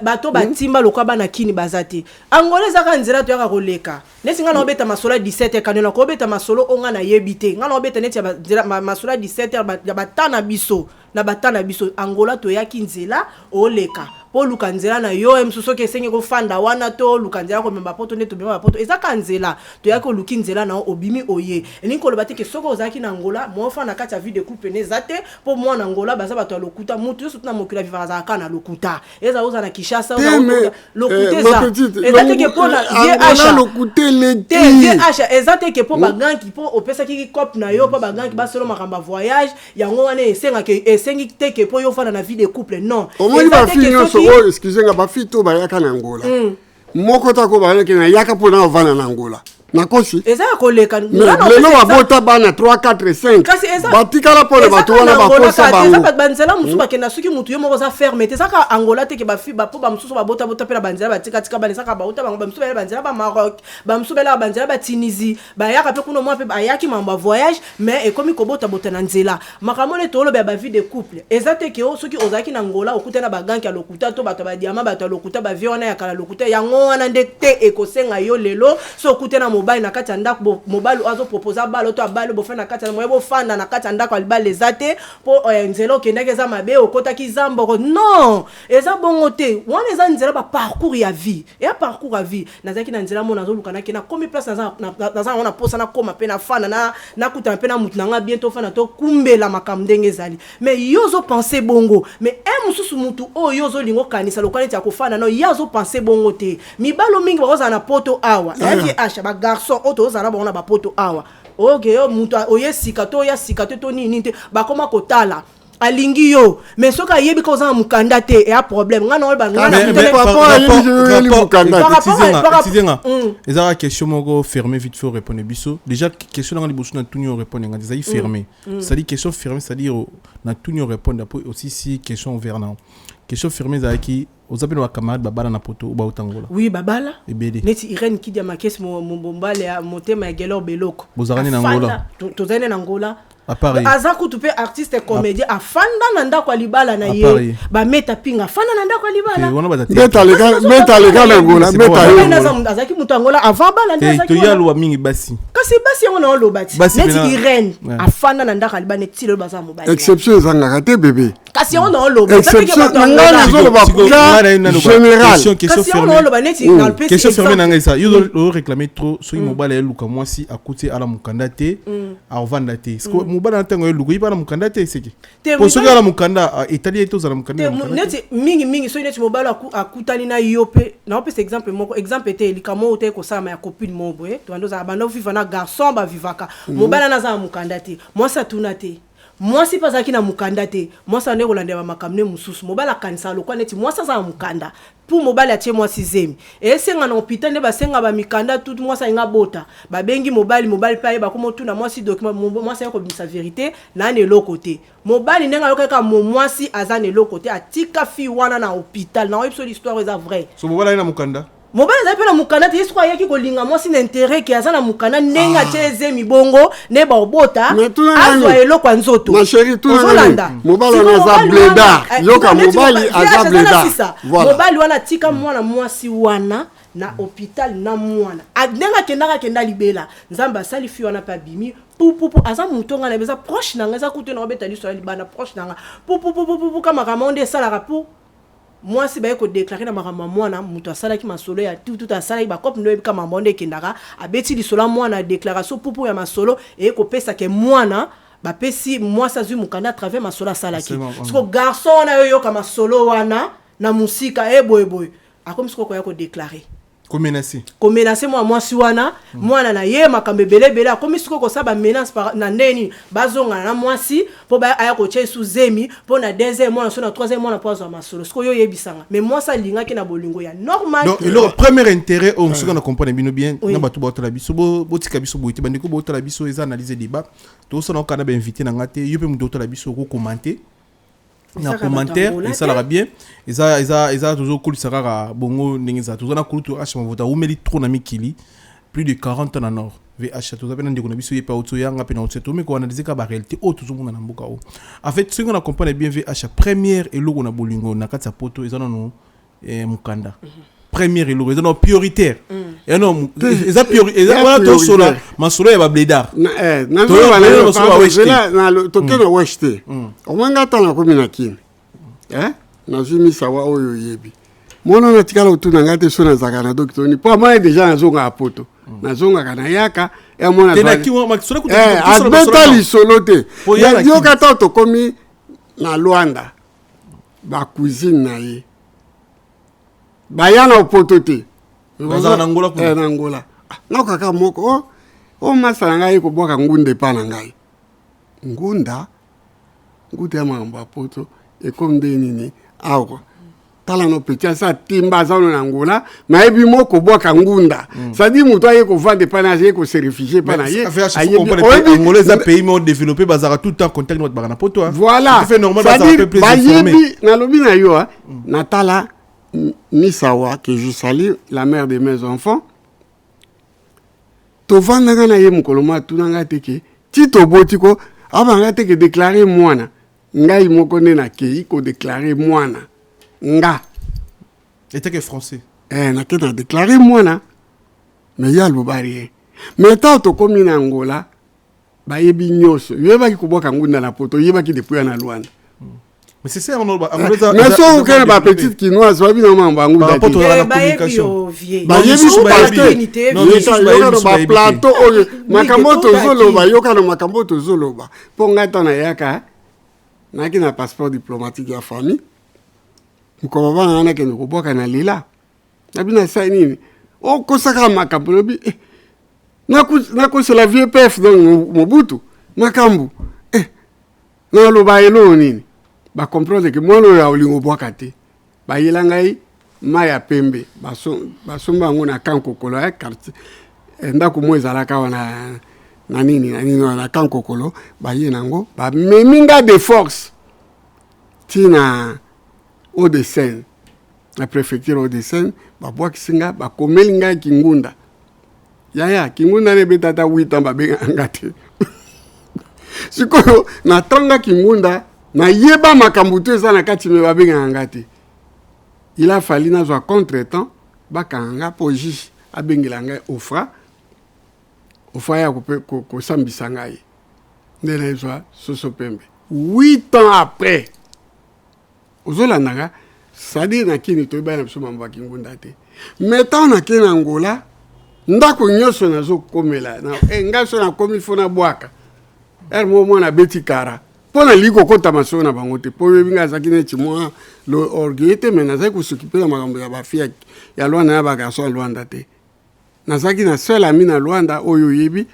Bato batimba lokwa bana kini bazati. Angola za ka nzela to ya ko leka. Nesi nga na obeta masolo 17h kanela ko obeta masolo onga na yebite. Nga na obeta neti ya masolo 17h ya batana biso. Na batana biso Angola to yaki nzela oleka. Po lukanzela na yo msuso ke sengi ko fanda wana to lukanzela ko memba poto neto memba poto ezaka nzela to yako lukinzela na obimi oye eninko lobati ke soko ozaki na Angola mo fana kati ya vie de couple nezate po mo na Angola baza bato ya lokuta mutu yo sutuna mokila vivara za kana lokuta eza oza na Kinshasa oza lokuta ezate ke po na Angola lokuta leki ezate ke po baganki po opesa ki cop na yo po baganki ba solo makamba voyage yango wana esenga ke esengi te ke po yo fana na vie de couple non excusez-moi, ba fito ba yaka na Angola. Moko ta ko ba yaka pona ovana na Angola. Nakosi. Eza ko leka. Lelo abota bana 3 4 5. Batika la pole bato wana bakosa bango. Eza banzela musuba kena suki mutu yo moko za ferme. Eza ka Angola te ke ba fi ba po ba mususu ba bota pe la banzela batika tika ba saka ba uta bango ba musuba la banzela ba Maroc, ba musuba la banzela ba Tunisie. Ba yaka pe kuno mo pe ba yaki mamba voyage mais e komi ko bota na nzela. Makamole to lo ba vie de couple. Eza te ke o suki ozaki na Angola okuta na baganki ya lokuta to bato ba diama bato lokuta ba viona ya kala lokuta yango wana ndekte ekosenga yo lelo so okuta na mobile na kati ndako mobile azo proposer balo to abalo bo fana kati moyebo fanda na kati ndako alibale zate po nzelo kendeke za mabe okota ki zambo non eza bongo te wana eza nzela ba parcours ya vie et parcours ya vie nazaki na nzela mona zo lukana ke na komi place na wana posa na koma pe na fana na kuta pe na mutu na bientôt fana to kumbela makamdenge zali mais yozo penser bongo mais mususu mutu o yozo lingo kanisa lokani ya kofana no yazo penser bongo te mibalo mingi bakoza na poto awa yaki asha ba garçon oto ozana bona ba poto awa okay yo mutu oyesika to ya sika to nini te bakoma kotala alingi yo mais soka yebi ko za mukanda te e a problème ngana ol ba ngana tizenga ezara question moko fermé vite fait répondre biso déjà question ngani bosu na tunyo répondre ngani za fermé ça dit question fermée ça dit na tunyo répondre après aussi si question ouverte na question fermée za ki ozapena wa camarade babala na poto ba utangola oui babala ebede neti Irene Kidia makesi mombale ya motema ya Gelor Beloko bozarani na Angola tozane na Angola Appareil. Azaku tupe artiste comédien afanda na ndako libala na ye ba meta pinga afanda na ndako libala meta lega na Angola meta azaki mutu Angola avant bala ndazaki to yalo mingi basi kasi basi yango na lobati neti Irene afanda na ndako libala neti lo baza mobali exception ezanga te bébé kasi yango na lobati exception ngana zo ba général question fermée na ngisa yo réclamer trop so mobile ya luka mwasi akuti ala mukanda te a vanda te mobile ntango yo luka ibana mukanda te seki po so ala mukanda Italie to za mukanda neti mingi so neti mobile akutani na yope na ope exemple moko exemple te likamo te ko sama ya copine mobo to ando za bando viva na garçon ba vivaka mobile na za mukanda te mwasa tuna te mwasi mpe azalaki na mokanda te mwasi ande kolandela makambo ne mosusu mobali akanisa lokwa neti mwasi aza na mokanda mpo mobali atie mwasi zemi esenga na hôpital nde basenga bamikanda tutu mwasi alinga bota babengi mobali mpe ayeba komotuna mwasi document mwasi aye kobimisa vérité na na eloko te mobali ndenge ayokaka mwasi aza na eloko te atika fi wana na hôpital na oyebi so l'histoire eza vrai so mobali aye na mokanda mobali azali mpe na mokanda te ye soko ayaki kolinga mwasi na intérêt ke aza na mokanda ndenge atie ezemi bongo ne baobota azwa eloko ya nzoto ozolanda mobali wana aza bledar yoka mobali aza bledar mobali wana atika mwana mwasi wana na hôpital na mwana ndenge akendaka libela nzambe asali fi wana mpe abimi pupupu aza motonga na eza proche nanga eza kutu na obeta liso ya libanda proche nanga pupupupupu ka makambo nde esalaka pu mwasi baye kodeklare na makambo ya mwana moto asalaki masolo ya tutu asalaki bakope ndo oyebika mambo nde ekendaka abeti lisolo ya mwana déclaration pupu ya masolo eye kopesake mwana bapesi mwasi azwi mokanda à travers masolo asalaki siko garçon wana yo yoka masolo wana na musika eboyeboye akomi siko koya kodeklare komenase mwasi wana mwana na ye makambo ebelebele akomi siko kosaba menace na ndeni bazongana na mwasi mpo aya kotia esu zemi mpo na deuxième mwana so na troisième mwana mpo azwa masolo siko yo oyebisanga mais mwasi alingaki na bolingo ya normal donc le premier intérêt on soki na comprendre bino bien na bato baotala biso botika biso boye te bandeko baotala biso eza analyse débat tosala okana bainvité na nga te yo mpe moto otala biso okokommente na commentaire et ça la bien et ça toujours cool ça rara bongo ndenge za toujours na cool to acha mavota umeli trop na mikili plus de 40 ans en or VH tout ça ben ndeko na biso yepa auto yanga pe na auto to mais ko analyser ka ba réalité o toujours na mboka o en fait ce qu'on a compris bien VH première et logo na bolingo na katsa poto ezana no mukanda première et logo ezana prioritaire et non eza prioritaire eza to sola masolo ya ba bledar na tokena weshte omanga tana komi na kini nazwi sawa oyo yebi mona na tikala otuna ngate so na zaka na docteur ni po amai déjà nazonga apoto nazonga kana yaka ya mona tena kiwa makisolo abeta lisolo te yo kata to komi na Luanda ba cuisine na ye bayana opoto te bazana na Angola ko na Angola na kaka moko o masala ngai ko boka ngunde pa na ngai ngunda ngude mamba poto e comme de nini awo tala no petia sa timba za na Angola mais bi moko boka ngunda ça dit muto aye ko vendre pa na ye ko se réfugier pa na ye Angola za pays mais développé bazara tout le temps contact notre bagana poto voilà c'est normal bazara peu plus informé na lobi na yo na tala Misawa que je salue la mère de mes enfants to vanda na ye mukoloma tunanga teke ti to botiko abanga teke déclarer mwana ngai moko ne na kei ko déclarer mwana nga était que français na ke na déclarer mwana mais ya lobari mais ta to komi na Angola ba yebi nyoso yeba ki kuboka ngunda na poto yeba ki depuis na Luanda mais c'est ça on mais so aucun ba petite quinoise ba bino mamba ngunda ba poto la communication ba yebi parce que non ba plateau oyo makamboto zoloba yoka no makamboto zoloba ponga tana yaka na ki na passeport diplomatique ya famille mko baba na ke ko boka na lila na bina sa nini o ko saka makambo bi na ko c'est la vieux pef donc Mobutu makambo na lo ba elo nini ba comprendre que moi ya olingo boka te ba yelangai maya pembe ba somba ngona kankokolo ya quartier ndako mweza la kawana na nini na kankokolo ba yenango ba meminga de force tina au dessin la préfecture au dessin ba boa kisinga ba komelinga kingunda ya kingunda ne betata 8 ans ba benga ngate sikoyo na tanga kingunda na yeba makambuto eza na kati me ba benga ngate il a fallu na zo contre-temps ba kanga po juge abengela ngai ofra ya ko sambisa ngai ndena zo soso pembe 8 ans après ozolandanga sadi na kini to ba na biso mambo ya kingunda te metan na kini Angola ndako nyoso nazo komela na ngaso na komi fona bwaka mo na beti kara pona liko kota maso na bango te po binga zaki ne chimwa lo orguete mais nazaki ko s'occuper na makambo ya bafia ya Luanda na ba garçon Luanda te nazaki na seul ami na Luanda oyo yebi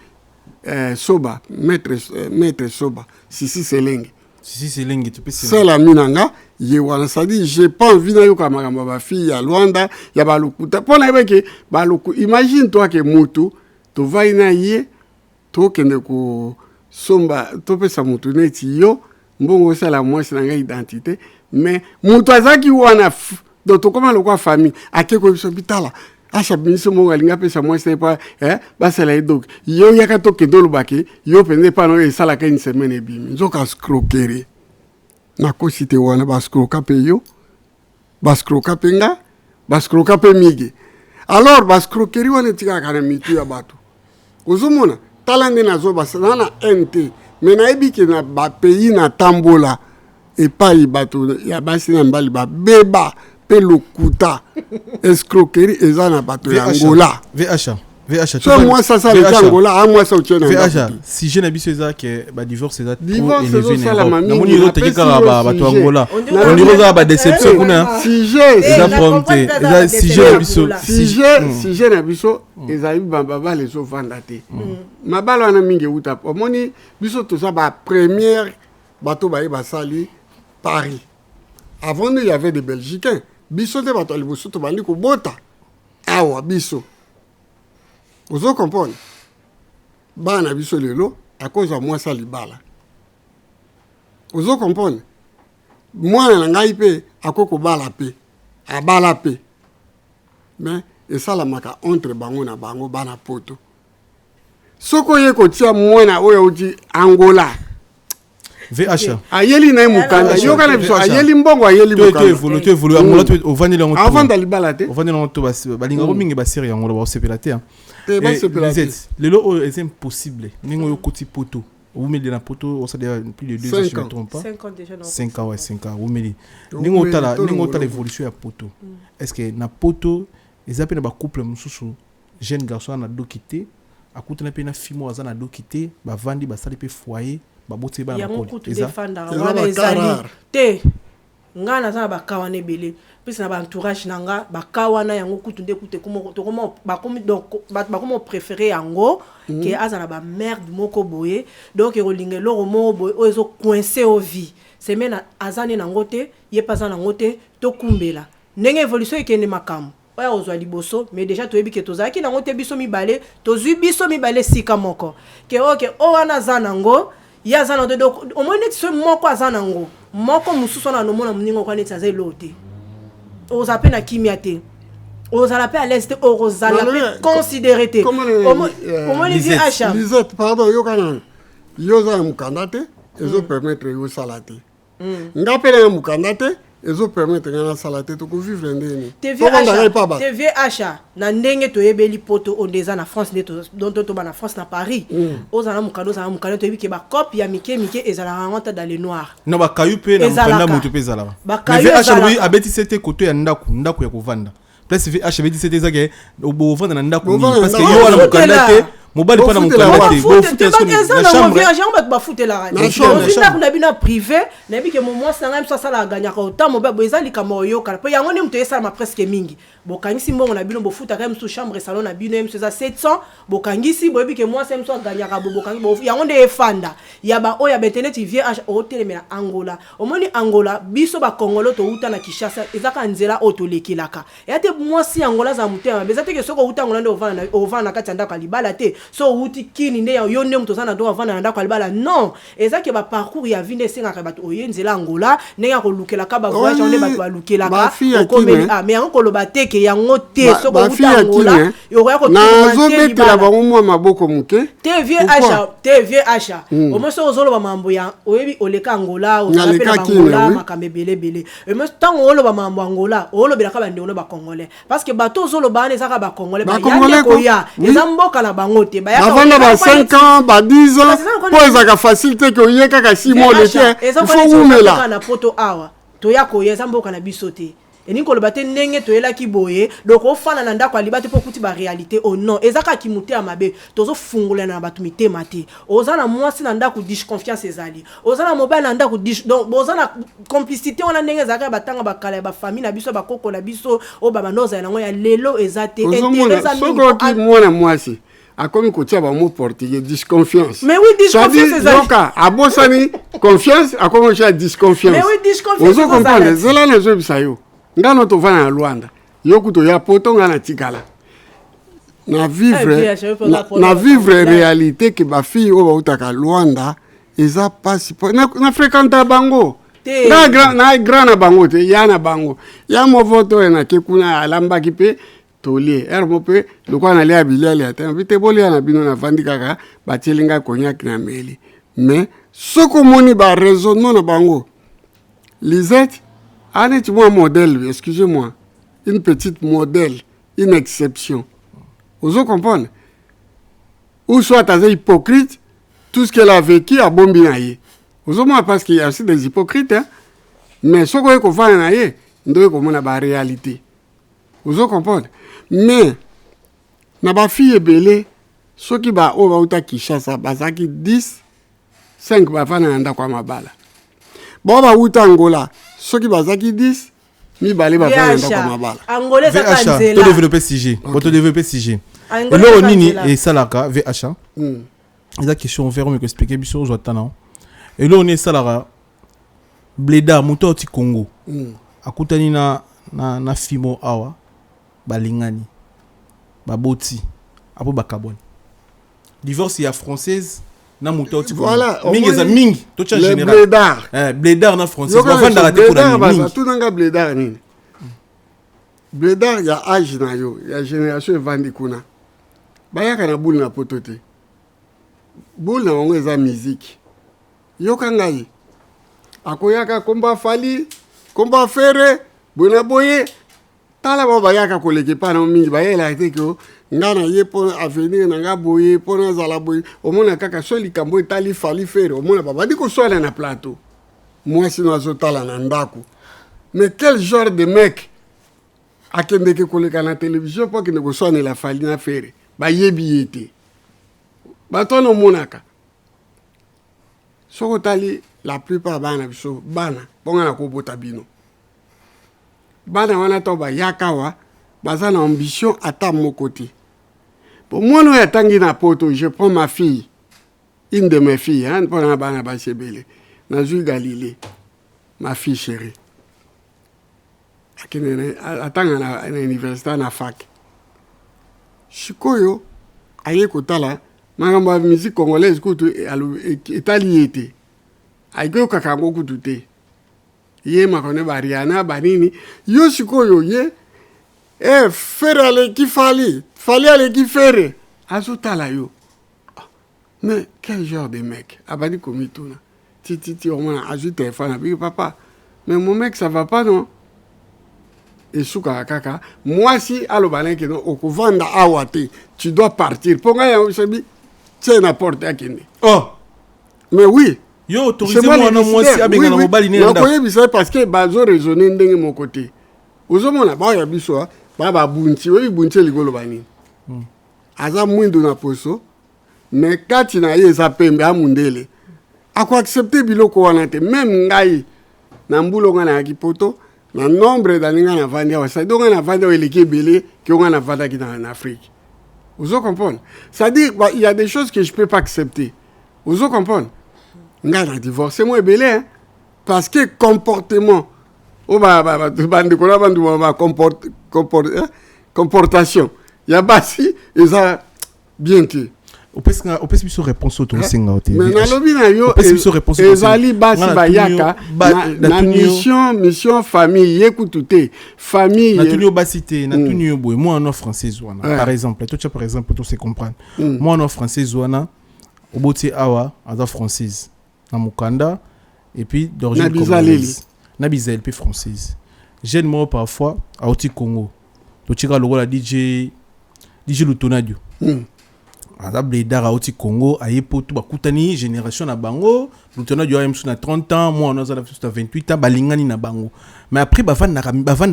Soba, maître Soba, Sisi Selenge. Sisi Selenge, tu peux c'est la minanga, yewana, ça dit, j'ai pas envie d'aller au Kamaramba, ma fille, à Luanda, il y a Balukuta. Pour la que, Baluku, imagine-toi que Moutou, tu vas y aller, tu kende ko somba, tu peux sa Moutou neti yo, mbongo c'est la moi, c'est la identité, mais Moutou azaki wana, donc tu comment le quoi famille, à quel ko bitala. Acha biniso mo ngalinga pesa moi c'est pas basala donc yo yakato ke dolo baki yo pende pa no esala ka une semaine e bimi nzoka scroquerie na ko cité wana ba scroquer pe yo ba scroquer penga ba scroquer pe migi alors ba scroquerie wana tika kana mitu ya bato ozomona talande na zo basana na NT mais na ebi ke na ba pays na tambola et pas i bato ya basi na mbali ba beba Pelokuta, escroquerie et ça n'a pas de Angola. VHA. So moi ça le Angola, à moi ça au Tchèque. VHA. Si j'ai n'habitué ça que bah divorce c'est ça. Divorce c'est ça la mamie. Na moni lo teki ka ba to Angola. On dirait ça ba déception kuna. Si j'ai affronté. Si j'ai n'habitué. Si j'ai n'habitué, ils avaient baba les autres vendatés. Ma balle on a mingi uta. Moni biso tout ça ba première bateau ba sali Paris. Avant nous il y avait des Belgicains. Biso te bato liboso to bandi ko bota. Awa biso. Vous comprenez? Bana biso lelo à cause de moi ça libala. Vous comprenez? Moi na ngai pe akoko bala pe. A bala pe. Mais et ça la maka entre bango na bango bana poto. Soko ye ko tia mwana oyo uji Angola. VHA. Ayeli na mukanda. Yo kana biso ayeli mbongo ayeli mukanda. Tu évolue Angola tu au vani la avant d'alibala te. Au vani la to balinga ko mingi ba série Angola ba sepela te. Lelo est impossible. Ningo yo koti poto. Vous mettez dans poto, on s'est plus de 2 ans, je ne me trompe pas. 5 ans déjà. 5 ans, ouais, 5 ans. Vous mettez. Ningo ta l'évolution à poto. Est-ce que na poto, ils appellent un couple mususu jeune garçon na do quitter, à côté na pe na fille mo na do quitter, ba vandi ba sali pe foyer. Il y a beaucoup de défendants. Te ngana za bakawane belé puis na ba entourage nanga bakawana yango kutunde kute kumo to comment ba comme donc ba comme préféré yango que azana ba merde moko boye donc erolinge loro mo boye ozo coincé au vie c'est mena azane nango te ye pas na ngote to kumbela ndenge évolution ekende makamu oya ozwa liboso mais déjà toyebi ke tozaki nango te biso mibale tozwi biso mibale sika moko ke okay o wana zanango ya zana de donc au moins net ce moko azanango moko mususu na nomona mningo kwa net aza elote ozape na kimia te ozala pe à l'est ozala pe considéré te au moins les VHA Lisette pardon yo kana yo za mukanda te ezo permettre yo salate ngapela mukanda te ezo permettre ngana salate to ko vivre ndeni TVH na ndenge to yebeli poto ondeza na France neto to ba na France na Paris ozana mukando za mukando to yebiki ba copie ya mike ezala rangota dans le noir non ba kayupe na mukanda mutu pe zala ba VH lui abeti c'était côté ya ndaku ya kovanda plus VH abeti c'était zake obo vanda na ndaku parce que yo wana mukanda te mobali pa na mukanda te bo futa so na chambre ba futa la radio on a bina privé na biki mo moi sanga mso sala gagna ka autant mo ba ezali kama yo kala pe yango ne mto yesa ma presque mingi bokangisi mbongo na bino bo futa ka mso chambre salon na bino mso za 700 bokangisi bo biki moi sa mso gagna ka bokangi bo yango nde efanda ya ba oya internet VH hotel na Angola omoni Angola biso ba Congolo to uta na Kinshasa ezaka nzela otolekilaka yate moi si Angola za mutema bezate ke soko uta Angola ndo ovana kati anda ka libala te so uti kini nde yo nde mto sana do avana anda ka libala non ezaki ba parcours ya vinde senga ka bato oyenzela Angola ne ya ko lukela ka ba voyage on ba to alukela ka okomeli mais yango koloba te ke yango te soko uta Angola yo ya ko na zo betela ba mo maboko muke TVH au moins so ozolo ba mambo ya oyebi oleka Angola ozala Angola makambe belebele et mais tant olo ba mambo Angola olo belaka ba ndolo ba congolais parce que bato ozolo ba ne zaka ba congolais ba ya ko ya ezamboka na bango te ba ya ba 5 ans ba 10 ans po ezaka facilité que oyeka ka 6 mois le tien il faut umela na poto awa to ya ko ezamboka na bisote eni ko lobate ndenge to yela ki boye donc ofana na ndako alibate po kuti ba réalité oh non ezaka ki muté amabe tozo fungula na batu mitema te ozana mwasi na ndako dish confiance ezali ozana mobile na ndako dish donc ozana complicité on ndenge zaka batanga bakala ba famille na biso bakoko na biso o baba noza yango ya lelo ezate intérêt za mingi soko ki mwana mwasi akomi kotia ba mot portugais disconfiance. Mais oui, disconfiance c'est ça. Yoka abosani confiance akomi kotia disconfiance. Mais oui, disconfiance. Ozo comprendre zela na zo bisayo. Ngano to vana na Luanda. Yokuto ya poto ngana tikala. Na vivre réalité que ba fille o ba utaka Luanda eza passe na fréquenter bango. Na grand na bango te ya na bango. Ya mo voto na ke kuna alamba kipe tolie ermo pe lokwa na lia bilele ata vite bolia na bino na vandikaka ba telinga cognac na meli. Mais soko moni ba raisonnement na bango. Lisette allez moi modèle, excusez-moi. Une petite modèle, une exception. Vous comprenez? Ou soit elle est hypocrite, tout ce qu'elle a vécu a bon bien. Vous comprenez parce qu'il y a aussi des hypocrites, hein? Mais ce qu'on va faire, on doit comprendre la réalité. Vous comprenez? Mais, na ba fille belé, ce qui va au Bauta Kishasa, bazaki 10, 5 va faire un kwa mabala. Bon, ba Uta Angola, ce qui bazaki 10, mi balé va faire un kwa mabala. Angolais, ça VHA, va to développer CG. Pour te développer CG. Là, on nini et salaka VHA. Il y a question ouverte, mais que expliquer bien sûr, j'attends. Et là, on est salaka. Bleda, muto ti Congo. Akutani na fimo awa. Balingani. Baboti. Apo bakaboni. Divorce, il y a française. Na muto ti Congo. Voilà. Mingi za mingi. Tout en général. Blédard. Blédard na française. Va vendre la tête pour la mingi. Tout nanga blédard nini. Blédard, il y a âge na yo, il y a génération vandi kuna. Bayaka na boule na potote. Boule na wango eza musique. Yo kangai. Akoyaka komba fali, komba fere, bona boye. Tala ba bayaka koleke pa na mingi bayela ete ko ngana ye po avenir na nga boye, po na zala boye. Omona kaka soli kambo tali fali fere, omona baba di ko sola na plateau. Moi sino azotala na ndako. Mais quel genre de mec akende ke koleka na télévision pour que ne kosone la fali na fere ba yebi ete ba tono monaka soko tali la plupart bana biso bana bonga na ko bota bino bana wana to ba yakawa baza na ambition ata mon côté pour moi no yatangi na poto je prends ma fille une de mes filles hein pour na bana ba sebele na zui Galilée ma fille chérie atanga na université na fac shikoyo aye kotala makambo ya musique congolaise kutu etali ete aiko kakango kutu te ye makone bariana banini yo shikoyo ye fere ale ki fali ale ki fere azotala yo mais quel genre de mec abadi komituna titi au moins ajoute téléphone avec papa mais mon mec ça va pas non. Et souka kaka moi si alobana que non okovanda awate tu dois partir ponga ya usebi c'est n'importe akene oh mais oui yo autorisez-moi non moi si abenga na mobali ni nda ko yebisa parce que bazo raisonner ndenge mon côté ozomona ba ya biso ba bunti we bunti ligolo bani aza mwindo na poso mais kati na ye za pembe amundele ako accepter biloko wana te même ngai na mbulo ngana ya kipoto na nombre d'aninga na vandi wa ça donc na vandi wa l'équipe belé qui on a vandi qui en Afrique. Vous comprenez? Ça dit il y a des choses que je peux pas accepter. Vous comprenez? Ngana divorcé moi belé hein parce que comportement o bande ko la bande comportation. Il y a basi et ça bien que au pes biso réponse auto singa au mais na lobi na yo ezali basi bayaka na mission famille yekutute famille na tunyo basité na tunyo boy moi en français wana par exemple toi par exemple pour se comprendre moi en français wana oboti awa aza française na mukanda et puis d'origine congolaise na bizel puis française jeune moi parfois a oti Congo to tira logo la DJ Lutonadio Aza Blédard au Congo, aye poto bakutani génération na bango, Lutona du AM na 30 ans, moi on a 28 ans, balingani na bango. Mais après bavanda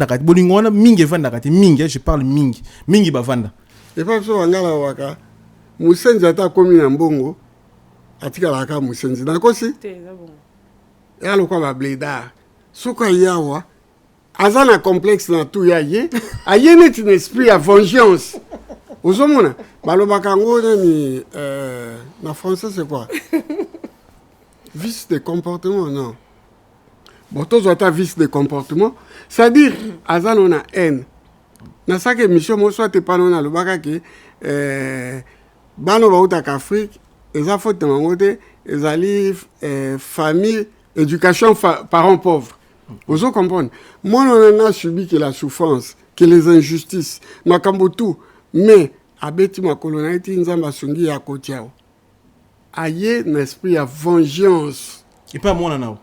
kati bolingo wana mingi vanda kati mingi, je parle mingi bavanda. Et pas so ngala waka. Musenzi ata komi na mbongo, atika la ka musenzi na kosi. Et alors quoi ba Blédard. Soko yawa aza na complexe na tout ya ye, aye net un esprit à vengeance. Ozomona, balobaka ngo ni na français c'est quoi? Vice de comportement, non. Bon, tous ont vice de comportement, c'est-à-dire azan on a haine. Na ça que mission mo soit pas non na lobaka ke bano ba uta Afrique, eza faute mangote, ezali famille, éducation parents pauvres. Vous comprenez? Moi on a subi que la souffrance, que les injustices, makambo tout, mais abeti ma colonité nzamba sungi ya kotiao. Aye un esprit à vengeance. Et pas moi nao.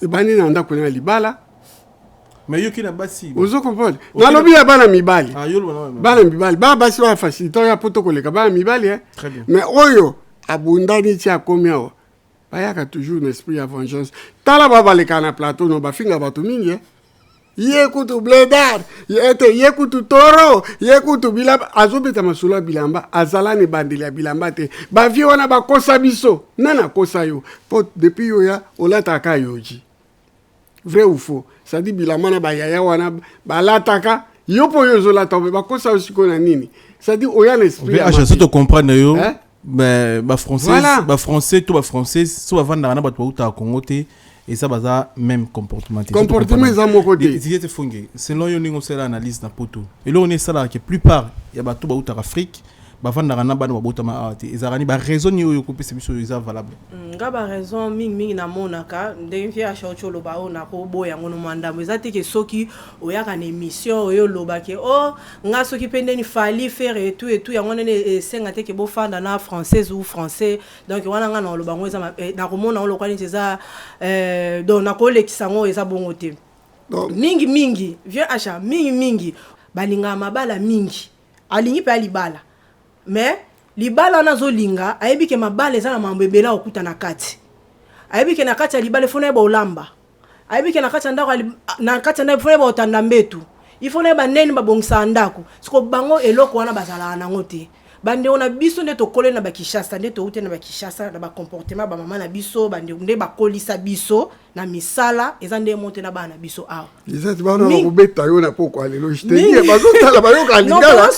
Et bani nanda kona libala. Mais yo ki na basi. Vous comprenez? Na lobi ya bana mibali. Ah yo bana. Bana mibali. Ba basi wa faciliter ya poto koleka bana mibali hein. Très bien. Mais oyo abundani ti akomiao. Bayaka toujours un esprit à vengeance. Tala baba le kana plateau no ba finga bato mingi hein. Yekutu bledar, yekutu toro, yekutu bilamba, azobeta masula bilamba, azalane bandeli ya bilamba te. Ba vie wana ba kosa biso, nana kosa yo. Pot depuis yo ya olataka yoji. Vrai ou faux? Ça dit bilamba na ba yaya wana ba lataka, yo po yo zola tombe ba kosa osiko na nini. Ça dit oya l'esprit. Mais je te comprendre yo. Ben ba français, voilà. Ba français tout ba français, so avant na ba to uta Congo te. Et ça va même comportement. Comportement est à mon côté. Selon yon c'est l'analyse na poto. Et là on est ça là que plupart ya ba to ba uta Afrique ba fanda na ba no ba bota ma ate. Ezarani ba raison yo ko pese biso eza valable. Nga ba raison mingi na monaka ndenge ya chocho lo ba ona ko boya ngono manda ezate ke soki oyaka na émission oyo loba ke oh nga soki pende ni fali faire et tout ya ngone ne senga te ke bo fanda na française ou français donc wana nga na loba ngo eza na ko mona lo kwani eza donc na ko lekisa ngo eza bongo te. Mingi vieux acha mingi balinga mabala mingi alingi pe alibala. Mais libala nazo linga ayebi ke mabala eza na mambebela okuta na kati. Ayebi ke na kati ya libala fona ba olamba. Ayebi ke na kati ndako na kati ndako fona ba otanda mbetu. Ifona ba neni ba bongisa ndako. Siko bango eloko wana bazala na ngote. Bande ona biso nde to kole na ba Kishasa nde to ute na ba Kishasa na ba comportement ba mama na biso bande nde ba kolisa biso na misala eza nde monte na bana biso awa. Izati bana ba beta yo na poko alelo jiteli bazotala ba yo ka lingala.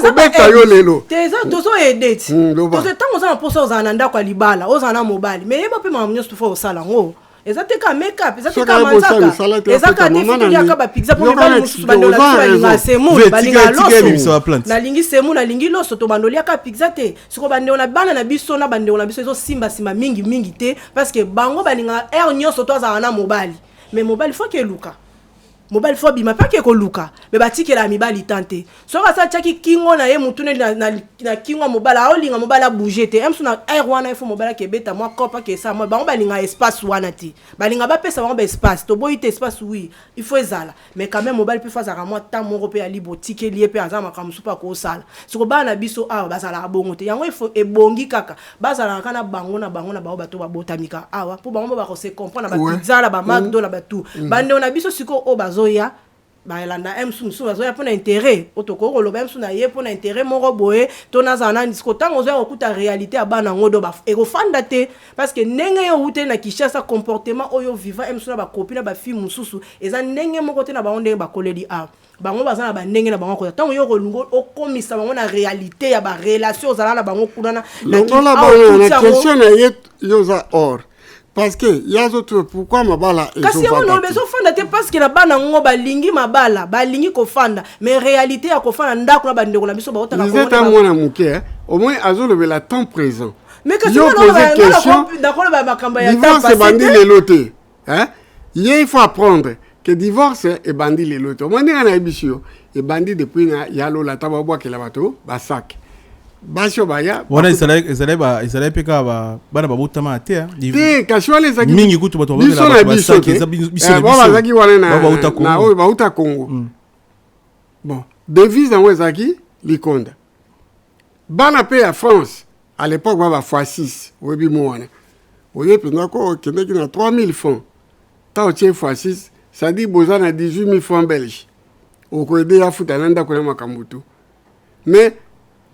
Ba beta yo lelo. Teza tozo edeti. Tozo tango za na poso ozana ndako libala ozana mobali. Mais yeba pe mamunyo stufo osala ngo. Ezate ka make-up, ezate ka manzaka. Ezaka defi ya ka ba pizza pour ba mususu bando la linga semu, balinga loso. Na lingi semu na lingi loso to bando ka pizza te. Siko bande ona bana na biso na bande ona biso ezo simba mingi te parce que bango balinga nyonso to za na mobali. Mais mobali faut que luka. Mobile phobie ma pas que luka mais batiki la mibali tante so ka sa tchaki kingo na ye mutune na kingo mobile a olinga mobile a bouger te emsu na air wana ifo mobile ke beta moi kopa ke sa moi ba balinga espace wana ti balinga ba pesa ba espace to boyite espace oui il faut ezala mais quand même mobile peut faire ça moi tant mon repé ali botike lié pe azama kamsu pa ko sala siko bana biso awa bazala bongo te yango il faut ebongi kaka bazala kana bango na ba bato ba botamika awa po bango ba ko se comprendre ba pizza la ba McDo la ba tout bande on a biso siko o zoya ba landa emsu zoya pona intérêt otoko lo emsu na ye pona intérêt moko boye tona zana disco tango zoya okuta réalité abana ngodo ba ego fanda te parce que ndenge yo ute na Kishasa comportement oyo vivant emsu na ba copine ba fille mususu eza ndenge moko te na ba ndenge ba koleli a bango bazana ba ndenge na bango ko tango yo kolungo okomisa bango na réalité ya ba relation zala na bango kunana na question na ye yo za or. Parce que il y a d'autres pourquoi mabala et kasi on no beso fanda te parce que la bana ngo balingi mabala balingi ko fanda mais réalité ya ko fanda ndako na bandeko na biso ba otaka ko vous êtes un mona muke au moins azolo la temps présent mais kasi on no d'accord ba makamba ya temps passé bandi les lotés hein il faut apprendre que divorce est bandi les lotés au moins na ebisio et bandi depuis na yalo la tababwa ke la bato ba sac basho baya wana izale peka bana babutama te te kashwale zaki mingi kutu bato biso zaki wana na oyo bauta Congo bon devise en wezaki likonda bana pe ya France à l'époque baba x6 webi mwana oye penda ko kende ki na 3000 francs ta otie x6 ça dit bozana 18000 francs belges oko ede ya futananda ko na makambutu mais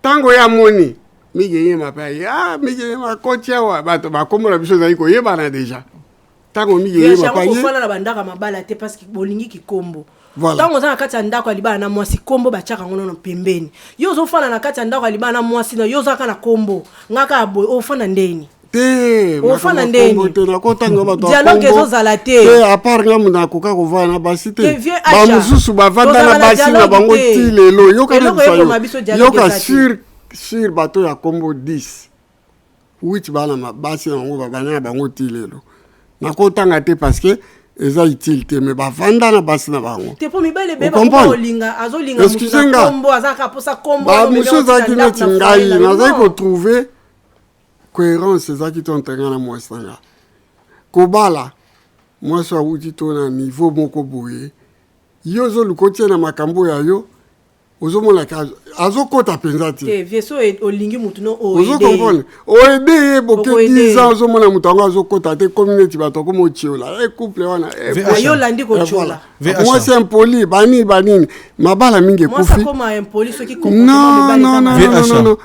tango ya moni migeye mapa ya migeye makotia wa bato bakomola biso za iko yeba na deja tango migeye mapa ye ko fala na bandaka mabala te parce que bolingi kikombo Voilà. Tango za kati ya ndako alibana na mwasi kombo bachaka ngono pembeni. Yo zo fana na kati ya ndako alibana na mwasi na yo zaka na kombo. Ngaka boy ofana ndeni. Te. Ofana ndeni. Te na kotanga bato. Dialogue ezo zala te. Te à part nga muna koka ko vana basi te. Ba mususu ba vanda na basi na bango ti lelo. Yo ka sur bato ya kombo 10. Which bana basi na ngo bana bango ti lelo. Na kotanga te parce que eza utilité mais bavanda na basi na bango te po mibale beba olinga azolinga musuka kombo azaka posa kombo ba musuka ki neti ngai nazai ko trouver cohérence ezaki tontenga na mwasanga kobala mwasi awuti to na niveau moko boye yo ozoluka na makambo ya yo ozomona ka azokota penza te te vieso olingi mutu no ozokomprendre oede ye boke 10 ans ozomona mutu yango azokota te community bato komo chiola couple wana yo landi ko chiola moi c'est impoli banini mabala mingi moi ça comme impoli ceux qui comprennent non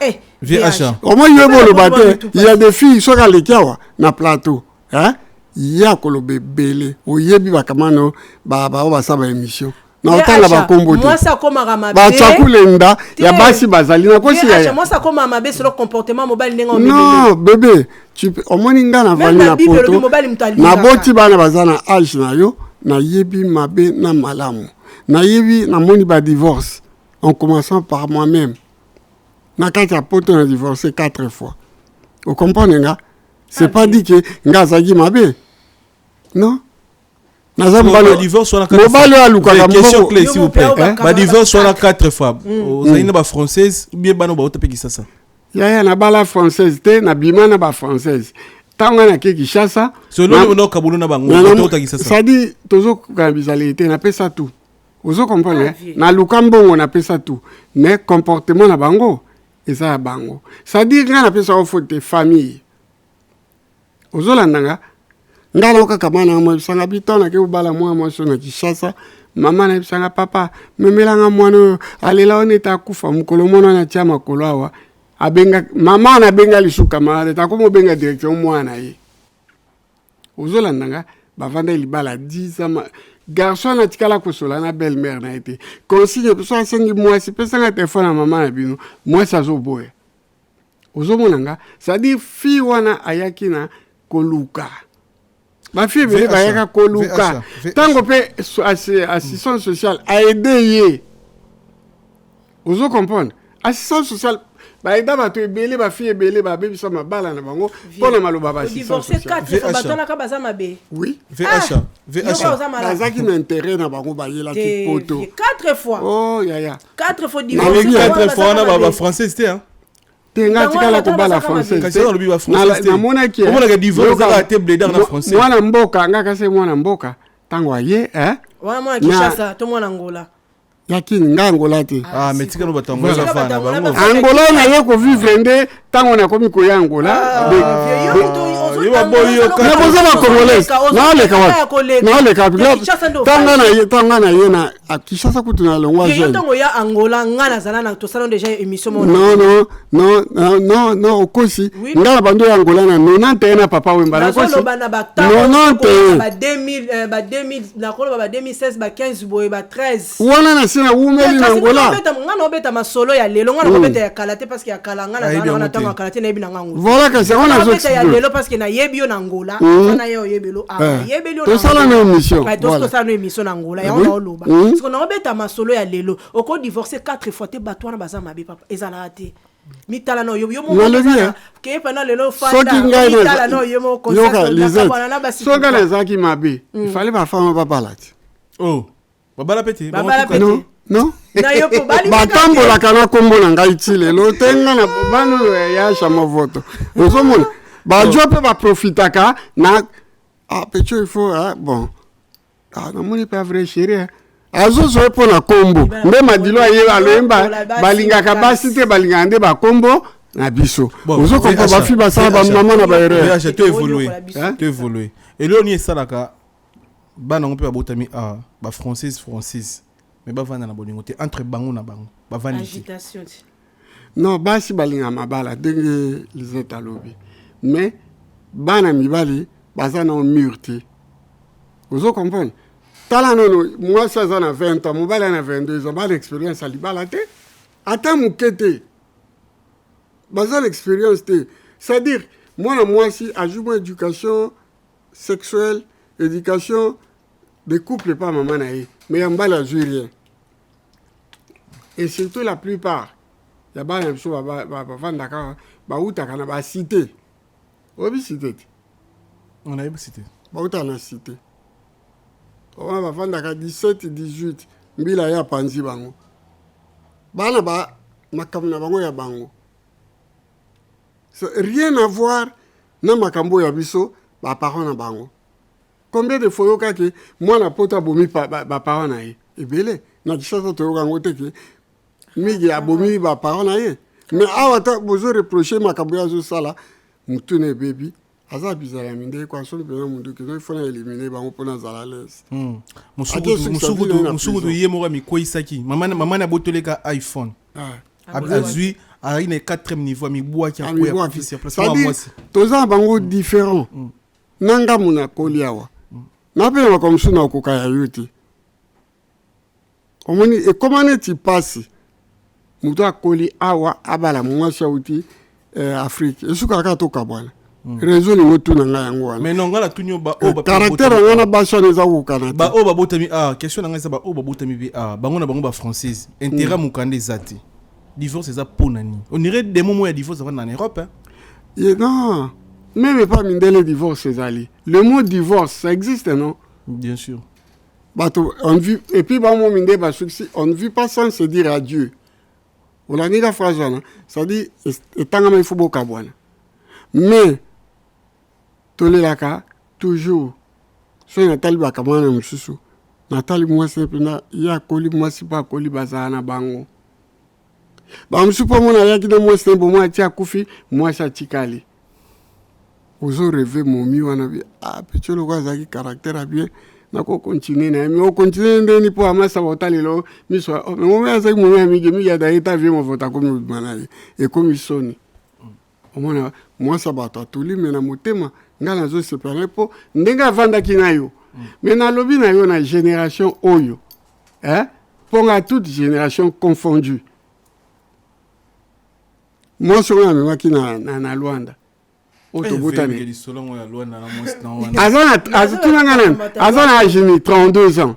VHA comment yo bolo bate il y a des filles sur les kiawa na plateau hein ya kolobe belé oyebi bakamano ba saba émission na otanga bakombo te moi ça comme mabe ba tsakulenda ya basi bazali na kosi ya moi ça comme mabe sur le comportement mobile nenga non bébé tu omoni nga na vali na poto na boti bana bazana âge na yo na yebi mabe na malamu na yebi na moni ba divorce en commençant par moi-même na kati ya poto na divorcé 4 fois vous comprenez nga c'est pas dit que nga zagi mabe non le divorce soit la question clé s'il vous plaît le divorce soit la 4 fois vous avez une française ou bien bano ba otape qui ça ya na bala française te na bima na ba française tanga na keki chassa selon le kabulu na bango otota qui ça ça dit tozo kabizalité na pesa tout vous comprenez na lukambongo na pesa tout mais comportement na bango eza ya bango ça dit nga na pesa faute famille ozolandanga ngalo kaka mana mo sanga bitona ke ubala mwa sona kishasa mama na sanga papa memelanga mwana alela oneta kufa mukolo mona na chama kolawa abenga mama na benga lisuka mara ta komo benga direction mwana ye ozolandanga bavanda libala 10 ans garçon na tikala kosola na belle mère na été consigne so asengi mwasi pesa nga téléphone na mama na bino mwasi azoboya ozomonanga ça dit fi wana ayaki na koluka ma fille bele bayaka koluka tango pe assistance sociale a aidé ye ozo comprendre assistance sociale ba aida ba to ebele ba fille ebele ba bebisa mabala na bango pona maloba ba assistance sociale batona ka baza mabe oui VHA bazaki na intérêt na bango ba yela ki poto 4 fois oh ya 4 fois divorce 4 fois na ba français c'était hein tenga tikala ko bala français na mona ki on a divorce za te blédar na français mwana mboka ngaka se mwana mboka tango aye wana mwana kishasa to mwana ngola yakini nga Angola te mais tika no batango za fana bango Angola na yo ko vivre nde tango na komi ko ya Angola yo boyo ka na boza ba congolais na le ka tanga na ye na akishasa kutuna longwa jeune tango ya Angola ngana zana na to salon déjà émission non okosi ngala bando ya Angola na 91 na papa wemba na kosi non ba 2000 na kolo ba 2016 ba 15 boy ba 13 wana na sina umeli na Angola ngana obeta masolo ya lelo ngana obeta ya kalate parce que ya kalanga na zana na tango kalate na ebina ngangu voilà que c'est on a obeta ya lelo parce que na yebio na Angola na yo yebelo yebelo to sala na émission to sala na émission na Angola ya ona oloba parce que na obeta masolo ya lelo oko divorcer 4 fois te batwana baza mabe papa ezala te mitala no yo mo ke pana lelo fanda mitala no yo mo concert na basi soka na zaki mabe il fallait ba femme ba balati babala peti non na yo po bali batambola kana kombo na ngai ti lelo tenga na bano ya chama voto ozomona bajo pe ba profitaka na pecho il faut bon na moni pas vrai chérie azozo po na kombo nde madilo aye aloyemba balingaka basi te balingaka nde bakombo na biso ozo kombo bafi basala bamama na baerreur to évoluer elelo ni esalaka bana ngo pe babotami ba française mais bavanda na bolingo te entre bango na bango bavandi agitation non basi balinga mabala ndenge Lisette alobi mais bana mibali baza na mur te ozo comprendre tala nono moi ça a 20 ans mobali a 22 ans ba l'expérience à libala te ata mukete baza l'expérience te c'est-à-dire moi si ajoute éducation sexuelle éducation de couple pas maman naïe mais en bas la rien et surtout la plupart ya ba na biso ba vandaka ba utaka na ba cité obi cité on a eu cité ba utaka na cité on va vandaka 17 18 mbila ya panzi bango bana ba makamna bango ya bango rien à voir na makambo ya biso ba parents na bango. Combien de fois que moi na pota bomi ba parents na ye ebele na kisasa to yango te ke migi abomi ba parents na ye mais awata bozo reprocher makambo ya zo sala mutune baby aza bizala minde kwa so bena mundu ke no fona éliminer bango pona zala les musuku ye mo mi koisaki mama na botoleka iPhone azui a une 4e niveau mi bois qui a quoi officier place moi aussi toza bango différent nanga muna koliawa na pe na comme suna ko kaya yuti komoni et comment tu passes muto akoli awa abala mwasha uti Afrique esuka ka to kabwana réseau ni motu na nga yango wana mais non ngala tunyo ba o ba caractère ngana ba shone za ko kana ba o ba botami question na nga za ba o ba botami bi bango na bango ba française intérêt mukande zati divorce c'est ça pour nani on irait des moments de divorce en Europe hein non même pas mindele divorce c'est ali le mot divorce ça existe non bien sûr bato on vit et puis ba mo minde ba succès on ne vit pas sans se dire adieu on a ni la phrase là ça dit etanga ma ifubo kabwana mais tolelaka toujours so natali ba kamana msusu natali moi c'est pena ya koli moi si pas koli bazana bango ba msupo mona yaki de moi c'est bon moi tia kufi moi ça tikali ozo rêver momi wana bi petolo kwa zaki caractère bien na ko continuer na mais on continue ndeni po amasa botalelo miso momi azaki momi amige mi ya daita vie mo vota comme manali et comme soni omona moi ça bato tuli mais na motema ngana zo se parler po ndenga vanda kinayo mais na lobi na yo na génération oyo hein ponga toute génération confondue. Moi, je suis na Luanda. Azana Ajini, 32 ans.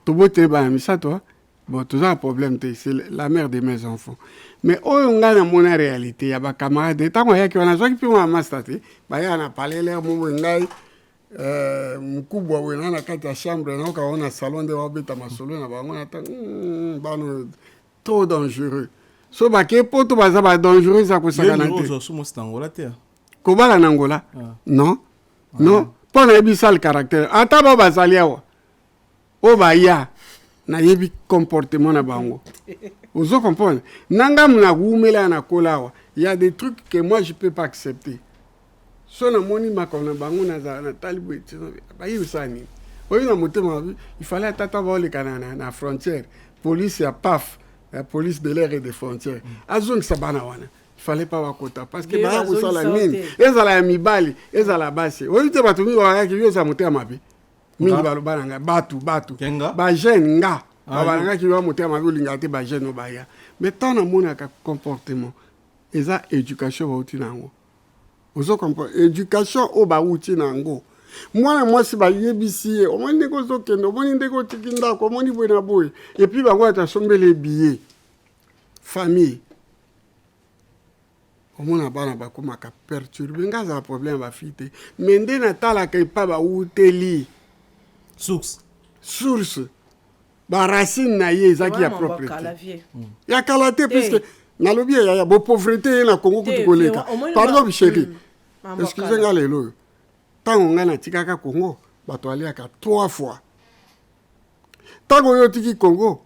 Tobote ba mi ça toi. Bon, tout ça un problème, c'est la mère de mes enfants. Mais on a mon réalité, il y a des camarades, tant qu'il y a qui ont un master, il y a parlé l'air mon ngai mkubwa wena na kati ya chambre na on a salon de wabeta masolo na bango na trop dangereux. So ba ke poto baza ba dangereux za ko sakana te. Yo so mo stangola te. Ko bala na Angola? Non. Non, pas na ebisa le caractère. Ata ba bazali awa. O ba ya na yebi comportement na bango. Vous comprenez? Nanga mna gumela na kolawa. Il y a des trucs que moi je peux pas accepter. So na moni makona bango na za na talibu etino ba yusani. Oyo na motema il fallait tata ba le kanana na frontière. Police ya paf. La police de l'air et des frontières. Azong sabana wana. Il fallait pas wakota parce que ba ko sala mine. Ezala mibali, ezala basi. Oyo te batumi wa ki yo sa motema mabe. Mingi balobana nga batu. Ba jeune nga. Ba nga ki yo motema mabe linga te ba jeune ba ya. Mais tant na mona ka comportement. Eza éducation ba uti nango. Ozo comprendre éducation o ba uti nango. Moi si ba yebisi o moni ndeko zokendo o moni ndeko tikinda ko moni bwena boy et puis bango ata sombe les billets famille o mona bana ba ko maka perturber ngaza problème ba fite mais ndena tala kai pa ba uteli source ba racine na ye zaki ya propriété ya kalate puisque na lobi ya bo pauvreté na Congo ko tukoleka pardon chérie excusez-moi lelo tant on a tikaka Congo bato aliaka 3 fois tango yo tiki Congo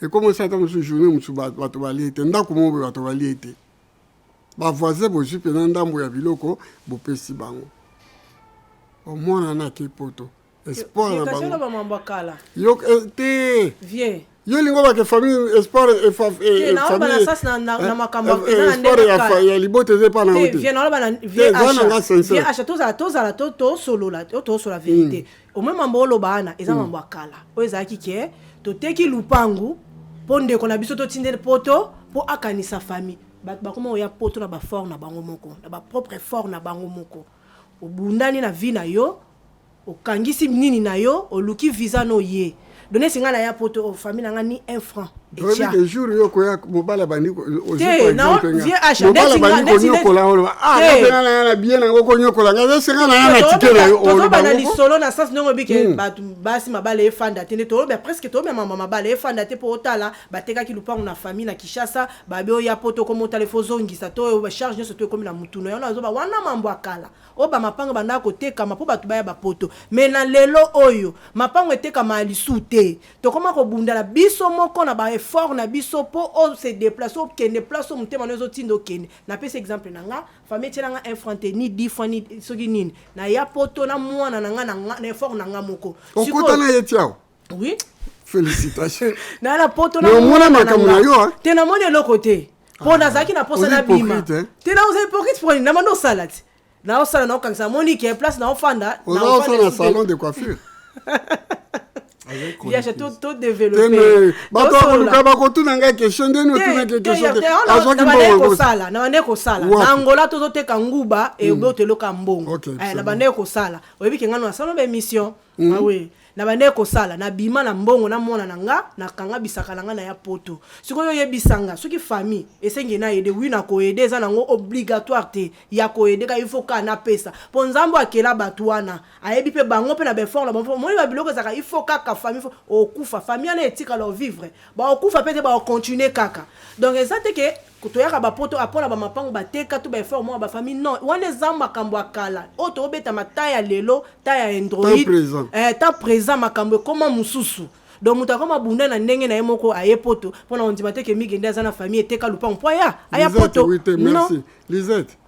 et comment ça dans ce journée musu bato baliete ndako mo bato baliete ba voisin bo jipe na ndambo ya biloko bo pesi bango au moins na ke poto espoir na bango ba mambakala yo te viens yo lingo ba ke famille espoir et famille sport ya libote ze pa na hote viens na ba viens acha to solo la to solo la vérité au même mambo lo bana eza mambo akala o eza ki to teki lupangu ponde ko na biso to tindele poto po akanisa famille ba koma ya poto na ba fort na bango moko na ba propre fort na bango moko obundani na vie na yo okangisi nini na yo oluki visa no ye donner singa na ya poto famille nga ni 1 franc et le jour yo ko ya mobala bani aussi non viens acheter mobala bani ko nyokola olo na bien na ko nyokola nga singa na ticket na yo to bana li solo na sens ndongo bike basi mabale efanda tene to be presque to be mama mabale efanda te po otala bateka ki lupango na famille na Kishasa babe o ya poto ko motale fo zongisa to ba charge ne to comme na mutuno yo na zo ba wana mambo akala o ba mapanga banda ko teka mapo batu ba ya ba poto mais na lelo oyo mapango eteka mali sute to koma ko bundala biso moko na ba effort na biso po o se déplacer o kende place o mutema nezo tindo kende na pese exemple nanga famille tena nga 1 franc ni 10 francs ni soki nini na ya poto na mwana nanga na effort nanga moko siko na yetiao oui félicitations na la poto na mwana makamuna yo tena moni le côté po na zaki na posa na bima tena vous hypocrite pour na mando salade na o sala na okangisa moni ke place na ofanda na ofanda salon de coiffure il y a tout développé bato ko ba ko tuna nga question ndeni otuna ke question na bande ko sala na ngola to te kanguba e obotelo kambongo na bande ko sala oyebi ke ngano asalo be mission ah oui na bande ko sala na bima na mbongo na mona nanga na kanga bisaka nanga na ya poto sikoyo yebisanga soki famille esengi na yede wi na ko aider za nango obligatoire te ya ko aider ka il faut ka na pesa po nzambo akela batuana ayebi pe bango pe na be fort na bon moi ba biloko zaka il faut ka famille okufa famille na etika leur vivre ba okufa pe te ba continuer kaka donc ezate ke kutoyaka ba poto apona ba mapango ba teka to ba effort mo ba famille non wana zamba kambo akala oto obeta mataya lelo taya android ta présent makambo koma mususu donc mutakoma bunda na ndenge na yemoko ayepoto pona ondima te ke migende za na famille eteka lupango po ya aya poto merci Lisette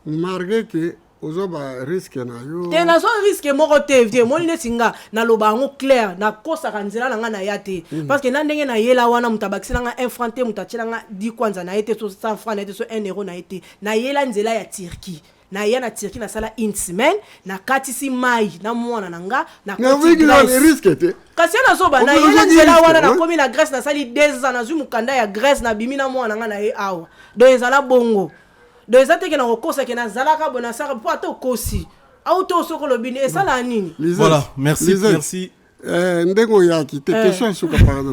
malgré que ozoba risque na yo te na so risque moko te vie moni netinga na loba ngo clair na kosa kanzela nga na yate parce que na ndenge na yela wana mutabakisela nga 1 franc te mutachela nga 10 kwanza na yete so 100 francs na yete so 1 euro na yete na yela nzela ya Turquie na ya na Turquie na sala une semaine na katisi mai na mwana nanga na koti risque te kasi na so ba na yela nzela wana na komi na Grèce na sali 2 ans na zu mukanda ya Grèce na bimi na mwana nga na ye awa donc ezala bongo de ezate ke na kokosa ke na zalaka bona saka po ata kosi auto soko lobini esala nini voilà merci ndengo yaki te question suka pardon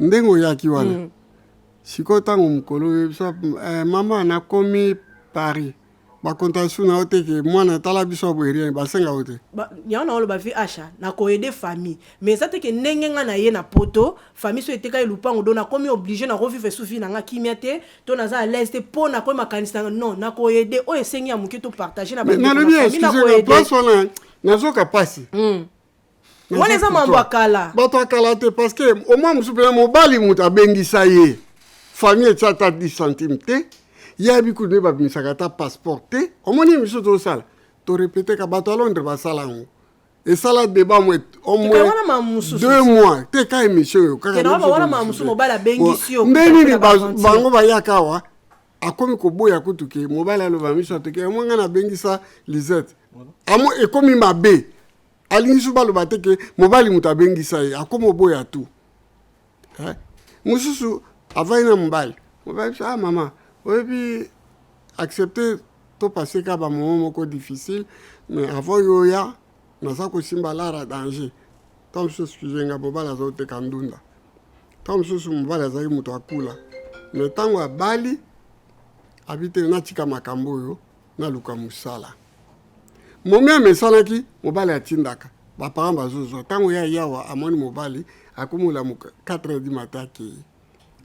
ndengo yaki wana siko tango mukolo mama na komi Paris ba contation na ote ke mwana tala biso boerien ba senga ote ba yana olo ba vi acha na ko aider famille mais ça te ke ndenge nga na ye na poto famille so eteka ilupango do na komi obligé na revivre souffrir na nga kimiate to na za à l'aise te po na ko makanisa non na ko aider o esengi ya muke to partager na ba na le bien excusez pas sona na zo kapasi wale za mambo akala bato akala te parce que au moins musupela mobali muta bengisa ye famille tata 10 centimes te ya biku ne ba misaka ta passeport te omoni miso to sala to répéter ka bato Londres ba sala ngo et sala débat mo au moins 2 mois te ka émission yo kaka na ba wana mamusu mobala bengisio ndeni bango ba yakawa akomi ko boya kutuke mobala lo ba miso te ke mo ngana bengisa Lisette amo e komi mabe alingisu balo bateke mobali mutabengisa ye akomo boya tu mususu avaina mbali mobali sa mama oyebi accepter to passer ka ba moment moko difficile mais avant yo ya naza kosimba lara danger tom susu jenga mobali zo te kandunda tom susu mobali azali muto akula mais tango abali habite na tika makambo yo na luka musala momia mesalaki mobali atindaka ba parents bazozo tango ya yawa amoni mobali akumula muka 4h du matin ki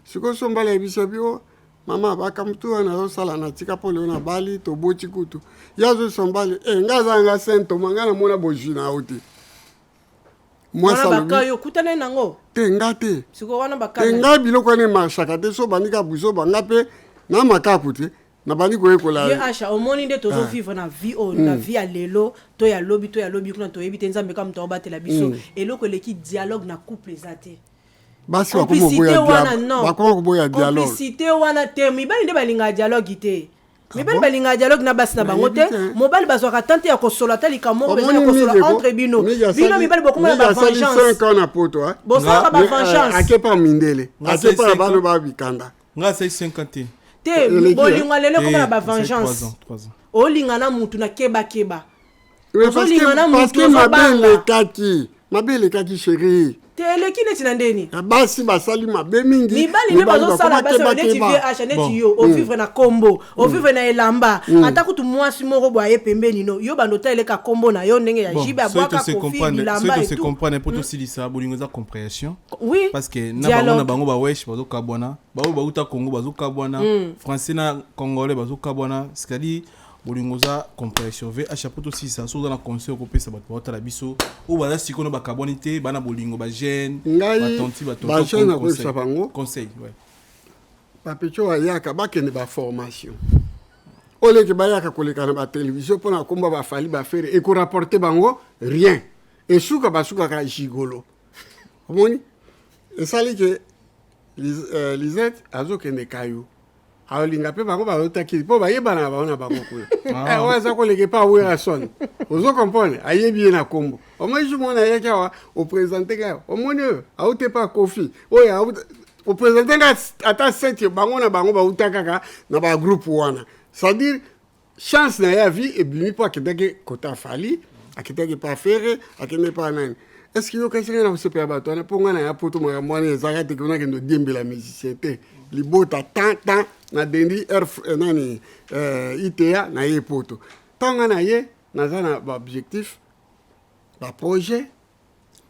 siko sombala ebisabio mama bakamtu ana sala na tika pole na bali to bochi kutu yazo sombali ngazanga sento mangana mona bojina oti moi sala bakayo kutana nango te ngate siko wana bakayo ngabi lokwa ne mashaka te so bandika buzo bangape na makaku te na bandi ko ekola ye acha omoni nde tozo vivre na vie na vie ya lelo to ya lobi kuna to yebite nzambe kam to batela biso eloko leki dialogue na couple ezate basi complicité wana bakomoboya dialogue complicité wana te mibali nde balinga dialogue te mibali balinga dialogue na basi na bango te mobali bazwaka tante ya kosola ta likambo moko eza ya kosola entre bino mibali bokomona ba vengeance 5 ans na poto bosalaka ba vengeance akepa mindele akepa na bano babikanda nga sai 50 te bolingo lelo komona ba vengeance olinga na mutu na keba ozolinga na mutu mabele kaki chérie te eleki neti na ndeni basi basali mabe mingi mibali nde bazosala basi neti vie asha neti yo ovivre na kombo ovivre na elamba ata kutu mwasi moko boye pembeni no yo bandota eleka kombo na yo ndenge ya jibe abwaka kofi bilamba et tout. Se comprendre pour aussi ça bolingo za compréhension oui parce que na bango ba wesh bazo kabwana ba uta Congo bazo kabwana français na congolais bazo kabwana c'est-à-dire bolingoza compréhension ve à chapeau aussi ça so dans la conseil ko pesa bato bota la biso ou bana sikono ba carbonité bana bolingo ba jeune ba tonti ba conseil ouais papecho ayaka bakene ba formation ole ke bayaka koleka na ba télévision pona komba ba fali ba faire et ko rapporter bango rien et suka basuka ka gigolo omoni et sali que Lisette azokende kayo aolinga pe bango baotaki po bayebana baona bango kuna waza koleke pa wera son ozo comprendre ayebi na kombo omoji mona yaka wa o présenter ka omoni aote pa kofi oya o présenter ka ata 7 bango na bango bautaka ka na ba groupe wana c'est-à-dire chance na ya vie et bimi po akitaki kota fali akitaki pa faire akene pa nani est-ce que yo kasenge na sepa bato na ponga na ya poto mo mwana ezaka te kuna kendo diembe la musicien te libota tant na dendi nani ITA na ye poto tanga na ye nazana ba objectif ba projet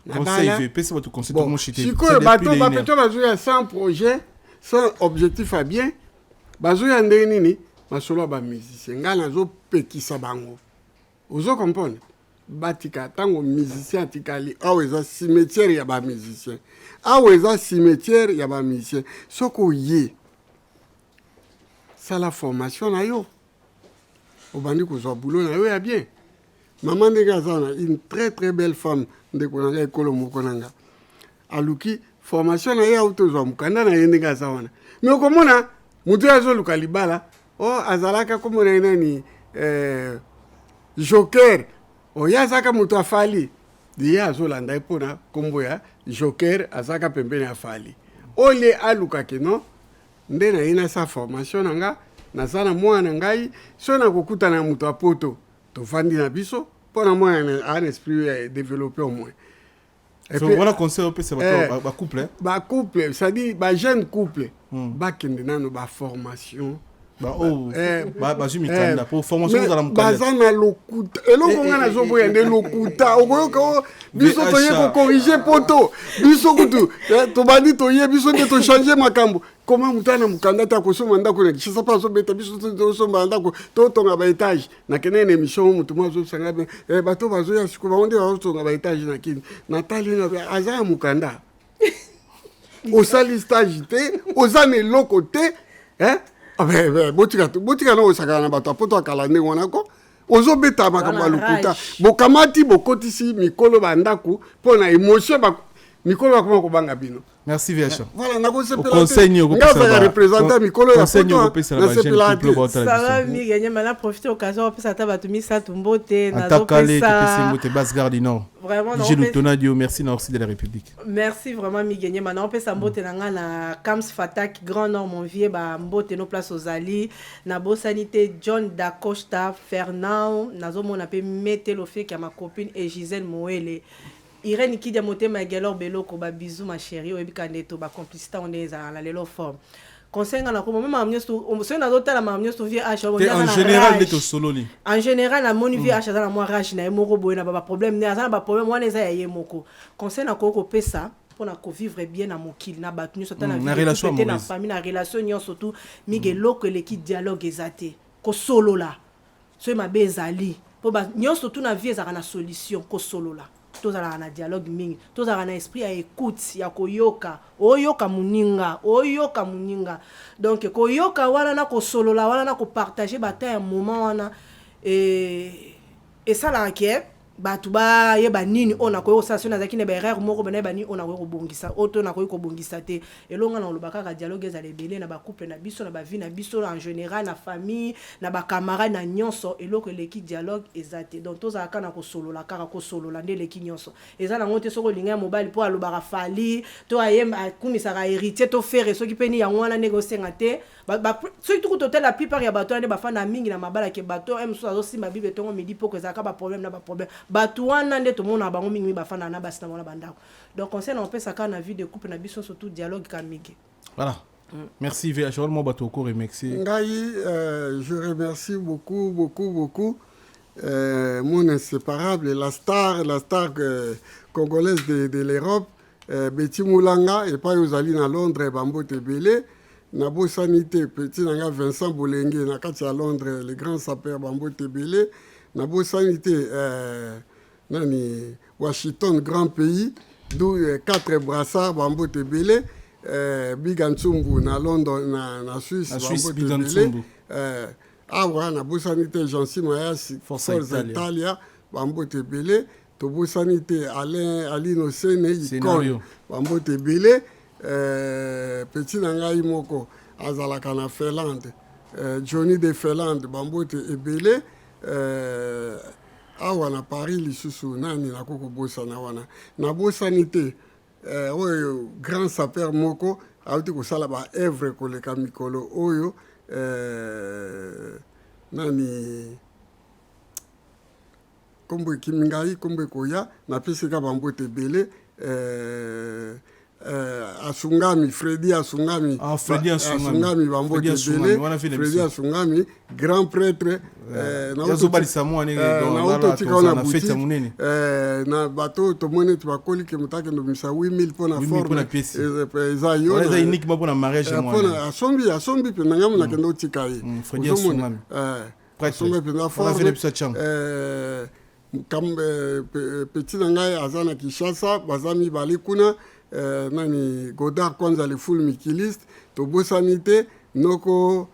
na conseil je pesa ba to conseil tout mon chité siko bato ba peto bazuya sans projet sans objectif à bien bazuya ndeni ni masolo ba musicien ngana zo pekisa bango ozo comprendre batika tango musicien tikali aweza cimetière ya ba musicien aweza cimetière ya ba musicien soko ye la formation na yo obandi kozwa boulot na yo ya bien maman de gazana une très très belle femme de konanga ekolo moko nanga aluki formation na yo autozwa mukanda na yende gazana mais okomona mutu yazo luka libala azalaka komona nani joker oyazaka mutu afali diye azolanda epona kombo ya joker azaka pembeni afali ole aluka keno nde na ina sa formation nanga nazana mwana ngai so na kokuta na mutu apoto to fandi na biso pona mwana un esprit développé au moins et puis voilà conseil au pesa ba couple c'est-à-dire ba jeune couple ba kende nano ba formation mikanda pour formation dans la mukanda bazana lokuta eloko ngana zo boya nde lokuta okoyoka biso to ye ko corriger poto biso kutu to bandi to ye biso nde to changer makambo comment mutana mukanda ta ko soma ndako ne kisa pa zo beta biso to soma ndako to tonga ba étage na kenene émission mutu mo zo sanga bato bazo ya siko ba onde ba tonga ba étage na kini natali na azaya mukanda au sali stage te ozane lokote botika na osaka na bato apoto akala ndenge wana ko ozobeta makambo ya lokuta bokamati bokotisi mikolo bandako mpo na émotion mikolo bakoma kobanga bino. Merci VH. Voilà, na conseil représentant mikolo ya poto na sepela ça va mi gagner maintenant profiter occasion on peut ça ba tumi ça tumbote na zo pesa mbote basse garde du nord. Vraiment je nous tona Dieu merci na aussi de la République. Merci vraiment mi gagner maintenant on peut ça mbote na nga na Kams Fatak Grand Nord mon vieux ba mbote no place aux Ali na bo sanité John Dacosta Fernand nazo mona pe mettre le fait que ma copine et Gisèle Moele Irène Kidia Motema Gelor Beloko ba bisou ma chérie oyebika ndeto ba complicité on est à la lelo forme conseil na ko même amniosto on se na dota la amniosto vie H en général de to solo ni en général la moni vie H dans moi rage na moko boye na ba problème ne azana ba problème wana eza ya moko conseil na ko pesa pour na ko vivre bien na mokili na batuni sota na vie na famille na relation nyo surtout migeloko eleki dialogue ezate ko solo la so ma bezali po ba nyo surtout na vie ezaka na solution ko solo la tozala na dialogue mingi tozala na esprit ya écoute ya koyoka oyoka muninga donc koyoka wana na kosolola wana na ko partager bata ya moment wana et ça là que bato bayeba nini oyo nakoki kosala soki nazalaki na baerreur moko banayeba nini oyo nakoki kobongisa oyo to nakoki kobongisa te elonga na oloba kaka dialogue ezala ebele na bacouple na biso na bavie na biso en général na famille na bacamarade na nyonso eloko eleki dialogue eza te donc tozalaka na kosolola kaka kosolola nde eleki nyonso eza nango te soki olinga ya mobali mpo alobaka fali to ayemba akumisaka héritier to fere soki mpe ni yango wana ndenge osenga te soki tukutote la plupart ya bato wana nde bafanda mingi na mabala ke bato mosusu azosimba bible ntongo midi mpo ezalaka baproblème na baproblème bato wana nde tomona bango mingi bafanda na basi na bango na bandako donc conseil na opesaka na vie de couple na biso surtout dialogue kamigi. Voilà. Merci VH. Moi bato ko remercier. Ngai je remercie beaucoup mon inséparable la star congolaise de l'Europe Betty Moulanga et pas ozali na Londres bambo tebele na bosanité petit nanga Vincent Bolenge na kati ya Londres le grand sapeur bambo tebele na bosanité nani Washington grand pays d'où 4 brassards bambo tebele Bigantsumbu na London na Suisse bambo tebele awa na bosanité Jean-Cy Mayasi Forza Italia bambo tebele to bosanité Alain Osene Icon bambo tebele petit nangai moko azalaka na Finlande Johnny de Finlande bambo tebele awa na Paris lisusu nani nakoko bosana wana na bosanité oyo grand sapeur moko auti kosala ba œuvre koleka mikolo oyo nani kombo kimingai kombo koya na peseka bambo tebele Asungami Freddy Asungami Asungami bambo tebele Freddy Asungami grand prêtre na bato tomone tubakoli ke mutake ndo misa 8000 pona forme eza yo eza unique pona mariage pona asombi pe nanga muna kendo tikai Freddy Asungami asombi pe na forme petit nangai azana Kinshasa bazami balikuna nani Godard kwanza le full mikiliste to bosanité noko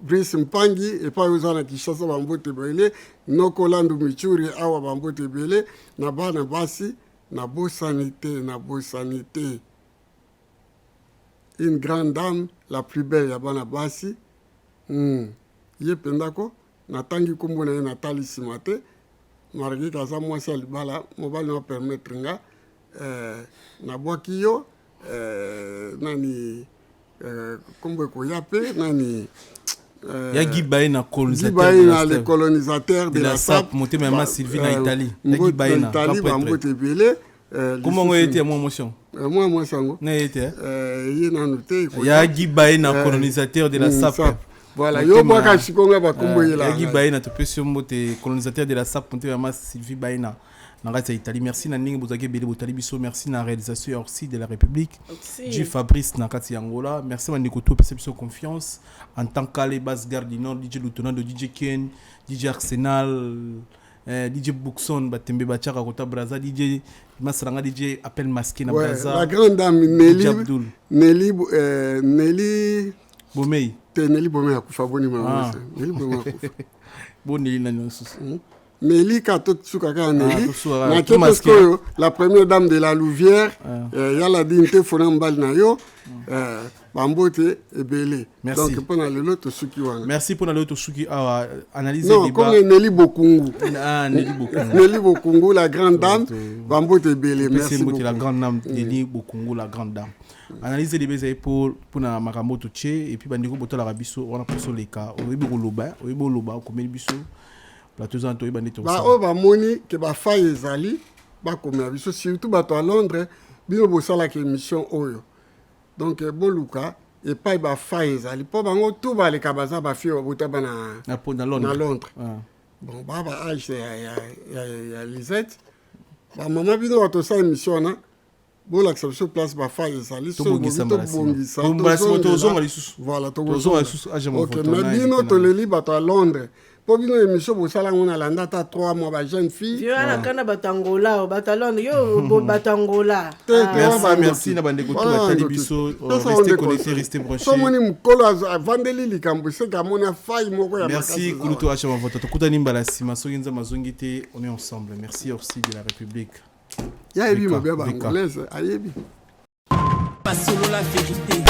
Brice Mpangi et pas uzana Kinshasa bambo tebele noko Landu Michuri awa bambo tebele na bana basi na bosanité une grande dame la plus belle ya bana basi ye pendako natangi kombo na ye Nathalie Simate margi kaza mwasi ya libala mobali na permettre nga na bwaki yo nani kombo koya pe nani ya Gibaina le colonisateur de la SAP monté même Sylvie na Italie ya Gibaina bambo tebele comment on était moi motion moi sango na était ye na noté ya Gibaina colonisateur de la SAP. Voilà, yo boka sikonga ba kombo yela. Yagi Baina to pesio mote colonisateur de la SAP monté vraiment Sylvie Baina. Na ngati Italie. Merci na ningi bozaki bele botali biso, merci na réalisation aussi de la République. Du Fabrice na kati Angola. Merci ma nikoto pese biso confiance en tant qu'ale basse garde du Nord, DJ Lieutenant de DJ Ken, DJ Arsenal, DJ Buxon batembe bachaka kota Braza, DJ Masranga, DJ appel masqué na Braza. La grande dame Nelly Bomei. Nelly Bomei akufa boni mama. Nelly Bomei akufa. Boni na nyonsusu. Nelly kato tsuka ka Nelly. Na kesko la première dame de la Louvière, yala dinte fona mbal na yo. Bambote ebele. Donc pour na lelo to suki wana. Merci pour na lelo to suki analyser débat. Non, comme Nelly Bokungu. Nelly Bokungu. Nelly Bokungu la grande dame, Bambote ebele. Merci beaucoup. La grande dame Nelly Bokungu la grande dame. Analyser les baisers pour na makambo to tché et puis bandiko boto la rabiso on a poso les cas oyibo loba comme biso plateau zanto yibandi to ba o ba moni ke ba fa ezali ba comme biso surtout bato à Londres bino bosala ke émission oyo donc bon luka et pas ba fa ezali po bango tout ba le kabaza ba fi bota bana na Londres bon ba âge ya Lisette ba maman bino bato sa émission na bon l'acception place ba fa ezali so bongisa voilà to bongisa OK mais bino to leli bato à Londres po bino émission bosala ngo na landa ta 3 mois ba jeune fille vieux ana kana batangola batalon yo batangola merci na bande ko to tali biso restez connectés restez branchés somoni mukolo avandeli likambo se kamona faille moko ya merci kuluto acha mavoto to kutani mbala sima soki nza mazongi te on est ensemble merci Orsi de la République ya ebi mabeba anglaise ayebi Pas solo la vérité.